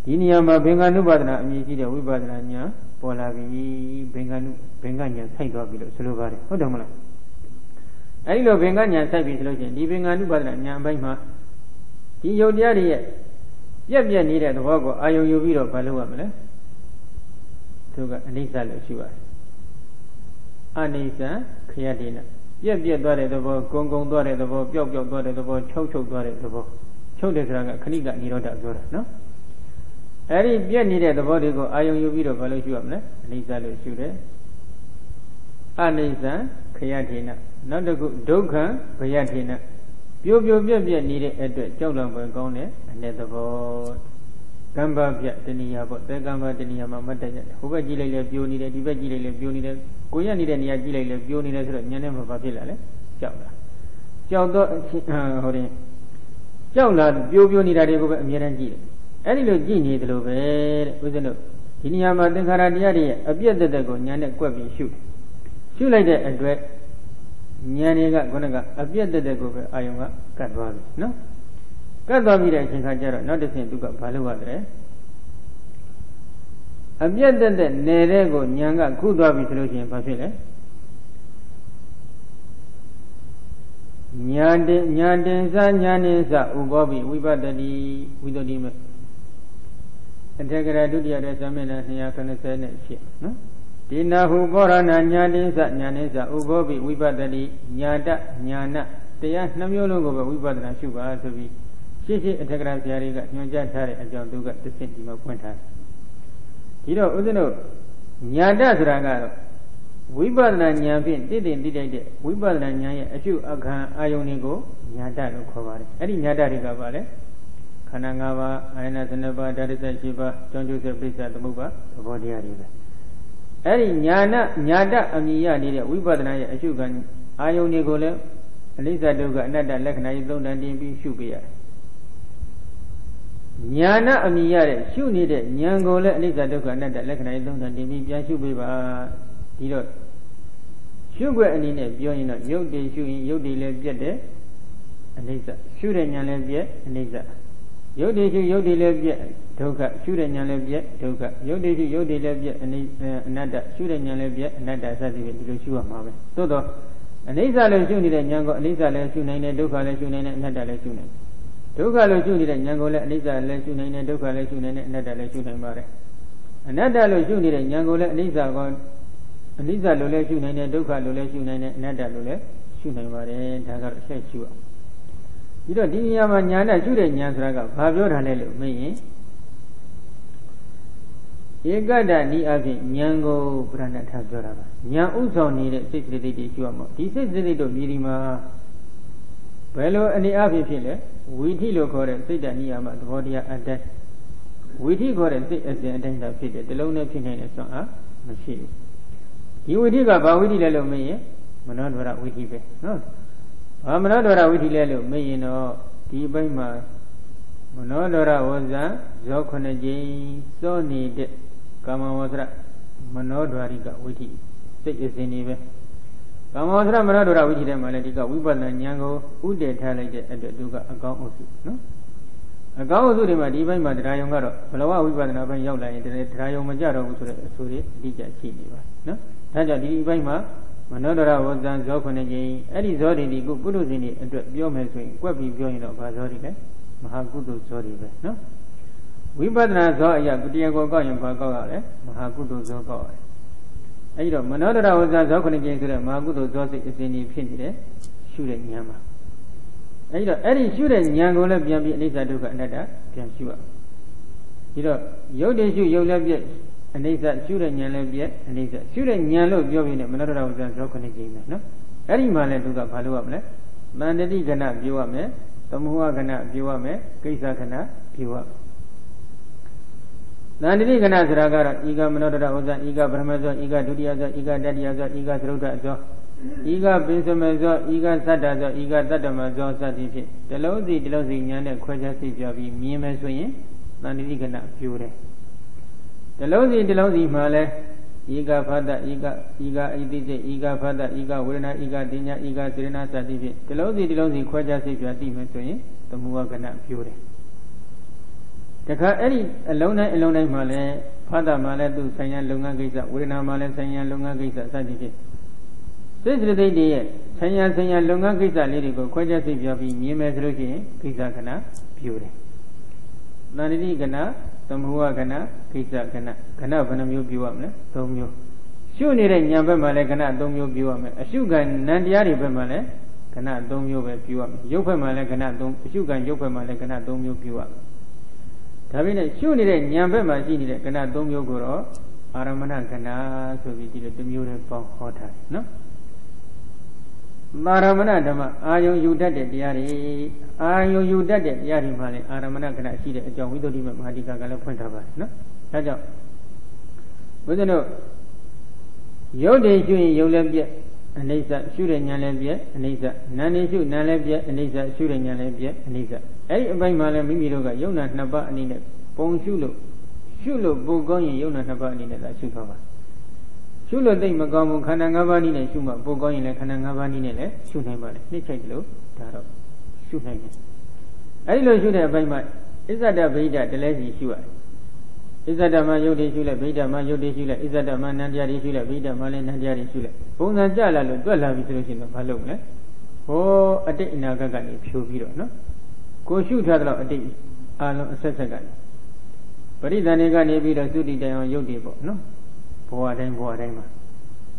diniyama bhinganu padana amishide vipadana nya polavi bhinganya saitwa bilo solobare hodamala Ai lo bhinganya saibi solution di bhinganu padana nya bai ma di yodiya de ye piet nire thabo ko ayong yu biro ba lou ya maleသူက အနိစ္စ လို့ ရှိပါတယ် အနိစ္စ ခရတိန ပြက်သွားတဲ့ သဘော ကုံ သွားတဲ့ သဘော ပျောက် သွားတဲ့ သဘော ချုပ် သွားတဲ့ သဘော ချုပ် တယ် ဆိုတာက ခဏိက နိရောဓ ပြောတာ နော် အဲ့ဒီ ပြက် နေတဲ့ သဘော တွေကို အာယုံ ယူ ပြီး တော့ ဘာ လို့ ရှိရမလဲ အနိစ္စ လို့ ရှိတယ် အနိစ္စ ခရတိန နောက် တစ်ခု ဒုက္ခ ဘယတိန ပြို ပြက် နေတဲ့ အတွက် ကြောက်လန့် ပွဲ ကောင်း တဲ့ အ내 သဘော ကမ္ဘာပြတဏှာပေါ့တေကမ္ဘာတဏှာမှာမတ်တက်ရတယ်ဟိုဘက်ကြည့်လိုက်လဲပြိုနေတယ်ဒီဘက်ကြည့်လိုက်လဲပြိုနေတယ်ကိုရနေတဲ့နေရာကြည့်လိုက်လဲပြိုနေတယ်ဆိုတော့ညနေမှာဘာဖြစ်လာလဲကြောက်တာကြောက်တော့ဟိုရင်ကြောက်လာပြိုနေတာတွေကိုပဲအမြဲတမ်းကြည့်တယ်အဲ့ဒီလိုကြည့်နေတယ်လို့ပဲတဲ့ဦးဇင်းတို့ဒီနေရာမှာသင်္ခါရတရားတွေရဲ့အပြည့်တက်ကိုညာနဲ့ကွက်ပြီးရှုလိုက်တဲ့အတွက်ညာတွေကခုနကအပြည့်တက်ကိုပဲအာယုံကကတ်သွားပြီနော်ကတ်သွားပြီးတဲ့အချိန်ခါကျတော့နောက်တစ်ဆင့်သူကဘာလုပ်ရတယ်အပြတ်တက်နေတဲ့ကိုညာကခုသွားပြီဆိုလို့ရှိရင်ဘာဖြစ်လဲညာတင်စညာနေစဥဘောပိဝိပတ္တိဝိတ္တိမဲ့အထက်ကရာဒုတိယတဲ့ဇမင်းနဲ့290နဲ့ဖြစ်နော်ဒီနာဟုဘောရဏညာတင်စညာနေစဥဘောပိဝိပတ္တိညာတညာနတရားနှမျိုးလုံးကိုပဲဝိပဿနာရှုပါဆိုပြီးရှေ့အထက်ကရာဆရာတွေကညွှန်ကြားထားတဲ့အကြောင်းသူကတစ်ဆင့်ဒီမှာဖွင့်ထားတယ်ဒီတော့ဦးဇင်းတို့ညာတဆိုတာကတော့ဝိပဿနာဉာဏ်ဖြင့်တည်တည်တဲ့ဝိပဿနာဉာဏ်ရဲ့အကျုအခါအာယုန်တွေကိုညာတလို့ခေါ်ပါတယ်အဲ့ဒီညာတတွေကပါလေခန္ဓာ၅ပါးအာယနာ7ပါးဓာတ်7ပါးကြောင့်ကျိုးဆက်ပိဿသမုပ္ပါသဘောတရားတွေပဲအဲ့ဒီညာတအမြင်ရနေတဲ့ဝိပဿနာရဲ့အကျုခံအာယုန်တွေကိုလည်းအနိစ္စဒုက္ခအနတ္တလက္ခဏာကြီးသုံးတန်တင်ပြီးရှုပြရတယ်ညာဏအမြင်ရတဲ့ရှုနေတဲ့ဉာဏ်ကိုလည်းအနိစ္စဒုက္ခအနတ္တလက္ခဏာရေးသုံးတာတင်ပြီးပြန်ရှုပေးပါဒီတော့ရှုွက်အနေနဲ့ပြောရင်တော့ယုတ်တည်ရှုရင်ယုတ်တည်လည်းပြတ်တယ်အနိစ္စရှုတဲ့ဉာဏ်လည်းပြတ်အနိစ္စယုတ်တည်ရှုယုတ်တည်လည်းပြတ်ဒုက္ခရှုတဲ့ဉာဏ်လည်းပြတ်ဒုက္ခယုတ်တည်ရှုယုတ်တည်လည်းပြတ်အနတ္တရှုတဲ့ဉာဏ်လည်းပြတ်အနတ္တစသဖြင့်ဒီလိုရှုရမှာပဲသို့တော့အနိစ္စလည်းရှုနေတဲ့ဉာဏ်ကိုအနိစ္စလည်းရှုနိုင်တယ်ဒုက္ခလည်းရှုနိုင်တယ်အနတ္တလည်းရှုနိုင်တယ်ဒုက္ခလို့ရှုနေတဲ့ဉာဏ်ကိုလည်းအနိစ္စလည်းရှုနိုင်တယ်ဒုက္ခလည်းရှုနိုင်တယ်အနတ္တလည်းရှုနိုင်ပါတယ်အနတ္တလို့ရှုနေတဲ့ဉာဏ်ကိုလည်းအနိစ္စလို့လည်းရှုနိုင်တယ်ဒုက္ခလို့လည်းရှုနိုင်တယ်အနတ္တလို့လည်းရှုနိုင်ပါတယ်ဒါကတော့အဆက်ရှုအောင်ပြီးတော့ဒီနေရာမှာဉာဏ်နဲ့ရှုတဲ့ဉာဏ်ဆိုတာကဘာပြောတာလဲလို့မေးရင်ဧကတ္တဤအဖြစ်ဉာဏ်ကိုပြဏ္ဍထားပြောတာပါဉာဏ်ဥဆောင်နေတဲ့စိတ်စိတ်တွေရှုရမှာဒီစိတ်စိတ်တို့မြည်ဒီမှာဘယ်လိုအနေအဖြစ်ဖြစ်လဲဝိထိလို့ခေါ်တဲ့စိတ်တဏှာမှာသဘောတရားအတိုင်းဝိထိခေါ်တဲ့စိတ်အစဉ်အတိုင်းသာဖြစ်တယ်ဒီလုံးနဲ့ဖြစ်နေတဲ့စွမ်းအားမရှိဘူးဒီဝိထိကဘာဝိထိလဲလို့မေးရင်မနောဒဝရဝိထိပဲနော်ဘာမနောဒဝရဝိထိလဲလို့မေးရင်တော့ဒီဘက်မှာမနောဒဝရဝဇံဇော9ကြိမ်စောနေတဲ့ကာမဝဇ္ဇရမနောဒဝရိကဝိထိစိတ်အစဉ်တွေပဲကာမောသရမနောဒရဝိธิထဲမှာလည်းဒီကဝိပဿနာဉာဏ်ကိုဥတည်ထားလိုက်တဲ့အတွက်သူကအကောင်းအုပ်စုနော်အကောင်းအုပ်စုတွေမှာဒီဘက်မှာတရားယုံကတော့ဘလဝဝိပဿနာဘက်ရောက်လာရင်တရားယုံမကြတော့ဘူးဆိုတဲ့အဆိုတွေအတိအကျရှိနေပါနော်ဒါကြောင့်ဒီဘက်မှာမနောဒရဝဇံဇော9ကြိမ်အဲ့ဒီဇောတွေကုသိုလ်စဉ်တွေအတွက်ပြောမယ်ဆိုရင်ကွက်ပြီးပြောရင်တော့ဘာဇောတွေလဲမဟာကုသိုလ်ဇောတွေပဲနော်ဝိပဿနာဇောအရာကုတရားကိုကောက်ရင်ဘာကောက်ရလဲမဟာကုသိုလ်ဇောကောက်ရတယ်အဲ့တော့မနောဒရဝဇ္ဇဇော9ကြိမ်ဆိုတဲ့မဟာကုသိုလ်ဇောစိတ်အစဉ်ကြီးဖြစ်နေတယ်ရှုတဲ့ဉာဏ်မှာအဲ့တော့အဲ့ဒီရှုတဲ့ဉာဏ်ကိုလည်းပြန်ပြီးအနိစ္စဒုက္ခအနတ္တပြန်ရှုရဒီတော့ယုတ်တည်ရှုယုတ်လည်းပြည့်အနိစ္စရှုတဲ့ဉာဏ်လည်းပြည့်အနိစ္စရှုတဲ့ဉာဏ်လို့ပြောပြီးနေမနောဒရဝဇ္ဇဇော9ကြိမ်ပဲနော်အဲ့ဒီမှာလည်းသူကဘာလုပ်ရမလဲတန်တတိကဏပြောရမယ်သမုဟကဏပြောရမယ်ကိစ္စကဏပြောရသန္တိကဏဆိုတာကတော့ဤကမနောဒရဝဇ္ဇဤကဗြဟ္မဇောဤကဒုတိယဇောဤကတတိယဇောဤကသရုဒ္ဓဇော Iga Pinsumazo, Iga Sadazo, Iga Tadamazo Satifi, Delosi Nyan, Quajasi Javi, Mime Swing, Nandigana Pure. Delosi Male, Iga Fada, Iga Idije, Iga Fada, Iga Wina, Iga Dina, Iga Serena Satifi, Delosi Quajasi Javi, Swing, the Muagana Pure. The car any alone Male, Fada Male, do Sanya Lunga Giza, Wina Male, Sanya Lunga Giza Satifi. This is the day, Sanya Lunga Giza Lyrical, Quajasi Javi, Mime Solution, Giza Gana, Pure. Nani Gana, Samhua Gana, Giza Gana, Gana Vanamu Buamne, Domio. Shuni Yamba Male Gana, Domio Buame, a sugar Nandiari Bemale, Gana, Domio Buam, Yopa Male Gana, Sugar and Yopa Male Gana, Domio Buam. Tabina Shuni Yamba Majini Gana, Domio Goro, Aramana Gana, so we did the Mure for Hota, no? Maramana Dama, Ayo you did it, Yari, Ayo you did it, Yari Mali, Aramana can I see the John Widow Mahadika Gala Pointava, no? Taja. But you know, Yode shooting Yolabia, and Nisa shooting Yalabia, and Nisa, Nani shoot Nalabia, and Nisa shooting Yalabia, and Nisa. Every by Malam Mimiroga, Yona Naba and in it, Pong Shulo, Bogon, Yona Naba and in it, I shoot over. Shulo de Magamu Kanangavani and Shuma, Bogoin and Kanangavani, Shunamale, Nichelo, Taro, Shunam. I know should have by my. Is that a Veda, the lazy Shua? Is that a Mayo de Shula, Veda, Mayo de Shula, is that a Manandia de Shula, Veda, Malan Nandia Shula? Bona Jala, Dwella Resolution of Halone. Oh, a day in Agagani, pure hero, no? Go shoot her a day, Alon Sassagan. But is an Egani Vida Sudi down Yodibo, no? Boadema.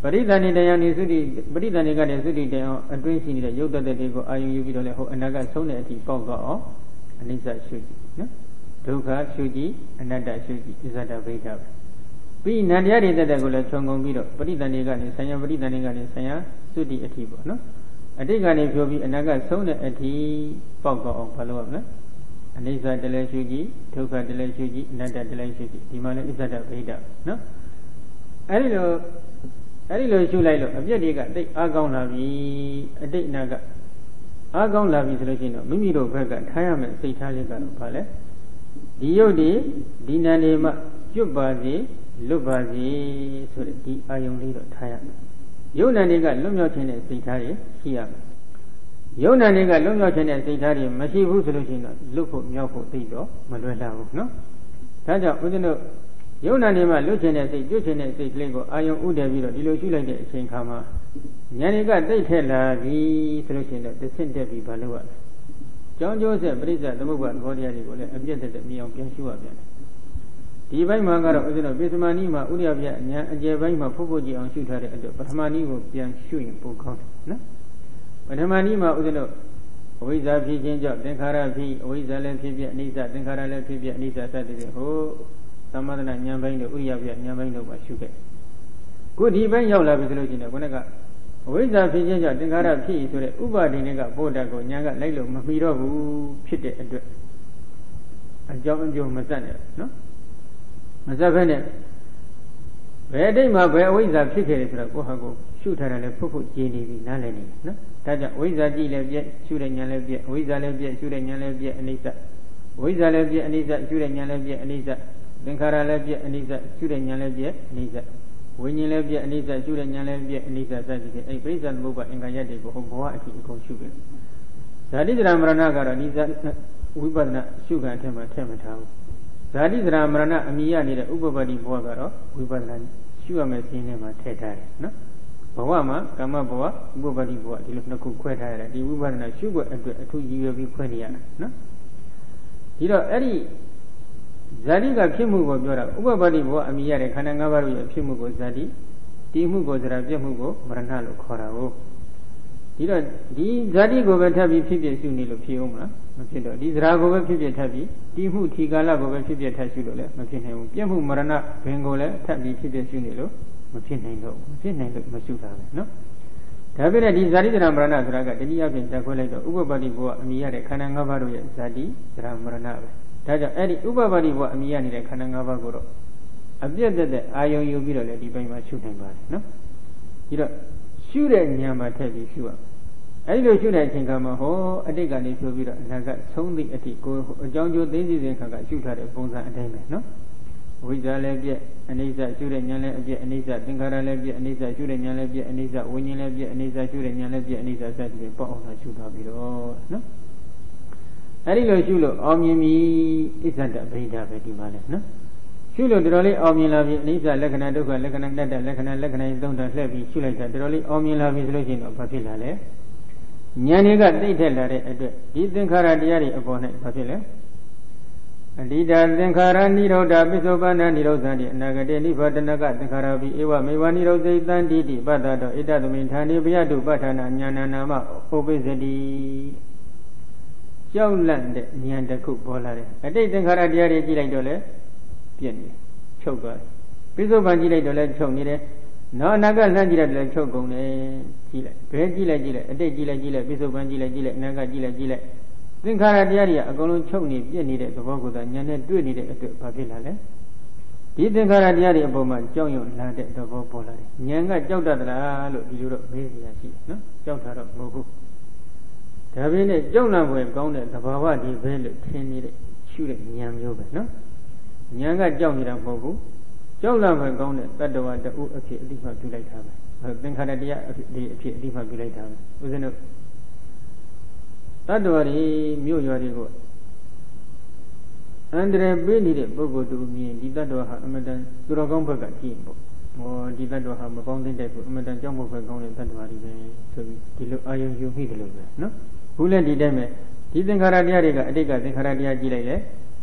But is an Idayani Sudi, but is an Egani Sudi down a drink in the Yoda that they go, I you will have another sonnet at the Pogo, and is that Shuji, no? Duka, Shuji, another Shuji, is that a Veda. Be Nadiari that I go let Chongo Vido, but is an Egani, Saya, but is an Egani, Saya, Sudi at Tibo, no? A Digani will be another sonnet at the Pogo of Palo, no? And is that the Shuji, Tuka the Shuji, another the Shuji, the man is that a Veda, no? I don't know, Shulilo, a Biadiga, they are gone lavi, a day naga. Are gone lavi solution, Mimiro Vega, Tiamat, say Taliga, Pale. Diodi, Dinanema, Jubazi, Lubazi, so that the iron leader Tiam. Yonaniga, Lumiotin, say Tari, Siam. Yonaniga, Lumiotin, say Tari, Masivu solution, Lupo, Yoko, Tido, Manuela, no? Taja, we don't know. Yonanima, Lieutenant, Lieutenant, Lego, Iron Udavido, Dilushula, Saint Kama. Yanika, they tell her the solution of the Saint Debbie Balua. John Joseph, Brisa, the Mugan, Godiadi, objected me on Kenshua. The Vaimanga, Bismanima, Udiavia, and Javaima, Popoji on Shooter, but Hamani will be on shooting Pocon. No? But Hamanima, Udino, Wiza P. Ginger, Denkara P. Wiza Lempibia, Nisa, Denkara Lempibia, Nisa, Saturday. Oh. Some other than Yambaino, Uyavia, Yambaino, Sugar. Good even Yola Resolution, when I got with a vision, Dingara P, so that Uba Dinaga, Bodago, Yaga, Lalo, Mamiro, who pit it and John Joe Mazana, no? Mazavene. Where they might wear with a ticket, Bohago, shoot her and a popo genie, Nalani, no? Taja, with a Gilabia, shooting Yalabia, with a Labia, shooting Yalabia, Anita, with a Labia, Anita, shooting Yalabia, Anita. Denkara Labia, Anita, shooting Yalabia, Anita. When you Labia, Anita, shooting Yalabia, Anita, a prison mover in Gayati, Boa, sugar. Sadis Ramranaga, Anita, Ubana, sugar, Tematau. Sadis Ramrana, Amia, neither Ubabadi Boagaro, Ubanan, Sugar Messinema, Teta, no? Bawama, Kamaboa, Ubabadi Boa, the Lunaku Quetta, the Ubana, sugar, and 2 years of Quenia, no? You know, Eddie. Zadiga Pimugo, Ubabadi, Amia, Kanangavaru, Pimugo Zadi, Timugo, Zarabiamugo, Maranalo, Corao. You know, the Zadigo Vetabi Pibia Sunilo Piuma, Mapido, these Rago Pibia Tabi, Timu Tigala go Pibia Tasulo, Mapinam, Yamu Marana, Bengola, Tabi Pibia Sunilo, Mapinano, Masuka, no? Tabina di Zadi Ramrana Draga, the Yabin Tacoleto, Ubabadi, Amia, Kanangavaru, Zadi, Ramrana. Taja, Eddie Ubabadi, Amiani, Kanangava Guru. Observe that I owe you below the by my shooting body, no? You know, ရှုတဲ့ဉာဏ်မှာထည့်ပြီးရှုရအဲ့ဒီလိုရှုတဲ့အချိန်ကမှဟောအတိတ်ကနေဆိုပြီးတော့အနာကသုံးသည့်အထိကိုအကြောင်းကျိုးသိသိစဉ်ခါကရှုထားတဲ့ပုံစံအတိုင်းပဲနော်ဝိဇ္ဇာလည်းပြည့်အနိစ္စရှုတဲ့ဉာဏ်လည်းအပြည့်အနိစ္စသင်္ခါရလည်းပြည့်အနိစ္စရှုတဲ့ဉာဏ်လည်းပြည့်အနိစ္စဝိညာဉ်လည်းပြည့်အနိစ္စရှုတဲ့ဉာဏ်လည်းပြည့်အနိစ္စစသဖြင့်ပေါ့အောင်သာရှုထားပြီးတော့နော်အဲ့ဒီလိုရှုလို့အောင်မြင်ပြီဣစ္ဆဒဗိဓပဲဒီမှာလဲနော်ရှုလို့တော်တော်လေးအောင်မြင်လာပြီအနိစ္စလက္ခဏာဒုက္ခလက္ခဏာတတ္တလက္ခဏာသုံးတာလှည့်ပြီးရှုလိုက်တာတော်တော်လေးအောင်မြင်လာပြီဆိုလို့ရှိရင်တော့ဘာဖြစ်လာလဲဉာဏ်တွေကသိထက်လာတဲ့အတွက်ဒီသင်္ခါရတရားတွေအပေါ်၌ဘာဖြစ်လဲအတိတာသင်္ခါရနိရောဓပိစ္ဆုပန္နနိရောဓံတိအနာဂတေနိဗ္ဗာဒနကသင်္ခါရပိဧဝမေဝနိရောဓိတံတိတိပတ္တတောဣတသမိဌာနေဘယတုပဋ္ဌာနာဉာဏနာမဥပိစ္ဆတိကြောက်လန့်တဲ့ဉာဏ်တစ်ခုပေါ်လာတယ်အတိတ်သင်္ခါရတရားတွေကြည့်လိုက်တော့လေပြည့်နေချုပ်သွားတယ်ပိစ္ဆုပန်ကြည့်လိုက်တော့လေချုပ်နေတယ်နောက်အနာဂတ်လှမ်းကြည့်လိုက်တော့လေချုပ်ကုန်တယ်ကြည့်လိုက်ဘယ်ကြည့်လိုက်အတိတ်ကြည့်လိုက်ပိစ္ဆုပန်ကြည့်လိုက်အနာဂတ်ကြည့်လိုက်သင်္ခါရတရားတွေကအကုန်လုံးချုပ်နေပြည့်နေတဲ့သဘောကိုသာဉာဏ်နဲ့တွေ့နေတဲ့အတွက်ဘာဖြစ်လာလဲဒီသင်္ခါရတရားတွေအပေါ်မှာကြောက်ရွံ့လာတဲ့သဘောပေါ်လာတယ်ဉာဏ်ကကြောက်တတ်သလားလို့ဒီလိုတော့မေးစရာရှိတယ်နော်ကြောက်တာတော့မဟုတ်ဘူးဒါပေမဲ့ကြောက်လန့်ဖွယ်ကောင်းတဲ့သဘာဝဒီပဲလို့ထင်နေတဲ့ရှုတဲ့ဉာဏ်မျိုးပဲနော်ဉာဏ်ကကြောက်နေတာမဟုတ်ဘူးကြောက်လန့်ဖွယ်ကောင်းတဲ့တတ္တဝါတဦးအဖြစ်အတိမှပြုလိုက်တာပဲသင်္ခါရတရားအဖြစ်အတိမှပြုလိုက်တာပဲဦးဇင်းတို့တတ္တဝါတွေမြို့ရွာတွေကိုအန္တရာယ်ပေးနေတဲ့ပုဂ္ဂိုလ်တူမြင်ဒီတတ္တဝါဟာအမတန်သူတော်ကောင်းဘက်ကကြည့်ပေါ့ဟောဒီတတ္တဝါဟာမကောင်းတဲ့ဘူးအမတန်ကြောက်မဖွယ်ကောင်းတဲ့တတ္တဝါတွေပဲဆိုပြီးဒီလိုအာယုံယူမိတယ်လို့ပဲနော်ဘူးလည်းဒီတိုင်းပဲဒီသင်္ခါရတရားတွေကအတိတ်ကသင်္ခါရတရားကြည့်လိုက်လေ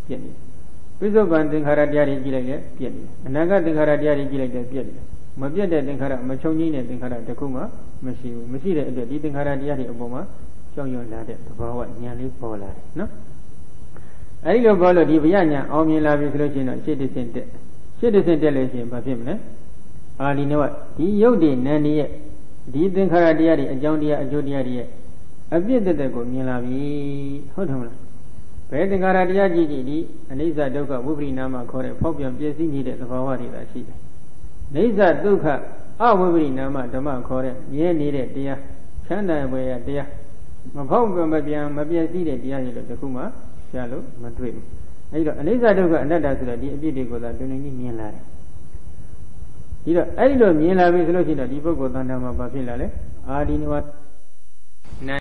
ပြည့်နေပိစ္ဆုပန်သင်္ခါရတရားတွေကြည့်လိုက်လေပြည့်နေအနာဂတ်သင်္ခါရတရားတွေကြည့်လိုက်တယ်ပြည့်နေမပြည့်တဲ့သင်္ခါရမချုံကြီးတဲ့သင်္ခါရတစ်ခုမှမရှိဘူးမရှိတဲ့အတွက်ဒီသင်္ခါရတရားတွေအပေါ်မှာကြောက်ရွံ့လာတဲ့သဘောဝဉာဏ်လေးပေါ်လာတယ်နော်အဲဒီလိုပေါ်လို့ဒီဗျာဉာဏ်အောင်မြင်လာပြီဆိုလို့ရှိရင်တော့ရှေ့တစ်ဆင့်တက်လို့ရှိရင်ဘာဖြစ်မလဲအာလီနဝဒီယုတ်ဒီနန္ဒီရဲ့ဒီသင်္ခါရတရားတွေအကြောင်းတရားအကျိုးတရားတွေရဲ့အပြစ်တက်ကိုမြင်လာပြီဟုတ်တယ်မလားဘယ်သင်္ခါရတရားကြည့်ကြည့်ဒီအနိစ္စဒုက္ခဝိပရိနာမခေါ်တဲ့ဖောက်ပြန်ပြည့်စည်နေတဲ့သဘောဝတွေသာရှိတယ်နိစ္စဒုက္ခအဝိပရိနာမဓမ္မခေါ်တဲ့မြဲနေတဲ့တရားချမ်းသာဘွယ်ရတရားမဖောက်ပြန်မပြည့်စည်တဲ့တရားတွေလို့တခုမှရှားလို့မတွေ့ဘူးအဲဒီတော့အနိစ္စဒုက္ခအနတ္တဆိုတော့ဒီအပြစ်တွေကိုသာတွင်တွင်ကြီးမြင်လာတယ်ဒီတော့အဲဒီလိုမြင်လာပြီဆိုလို့ရှိရင်တော့ဒီပုဂ္ဂိုလ်တဏ္ဍာမှာဘာဖြစ်လာလဲအာဒီနဝ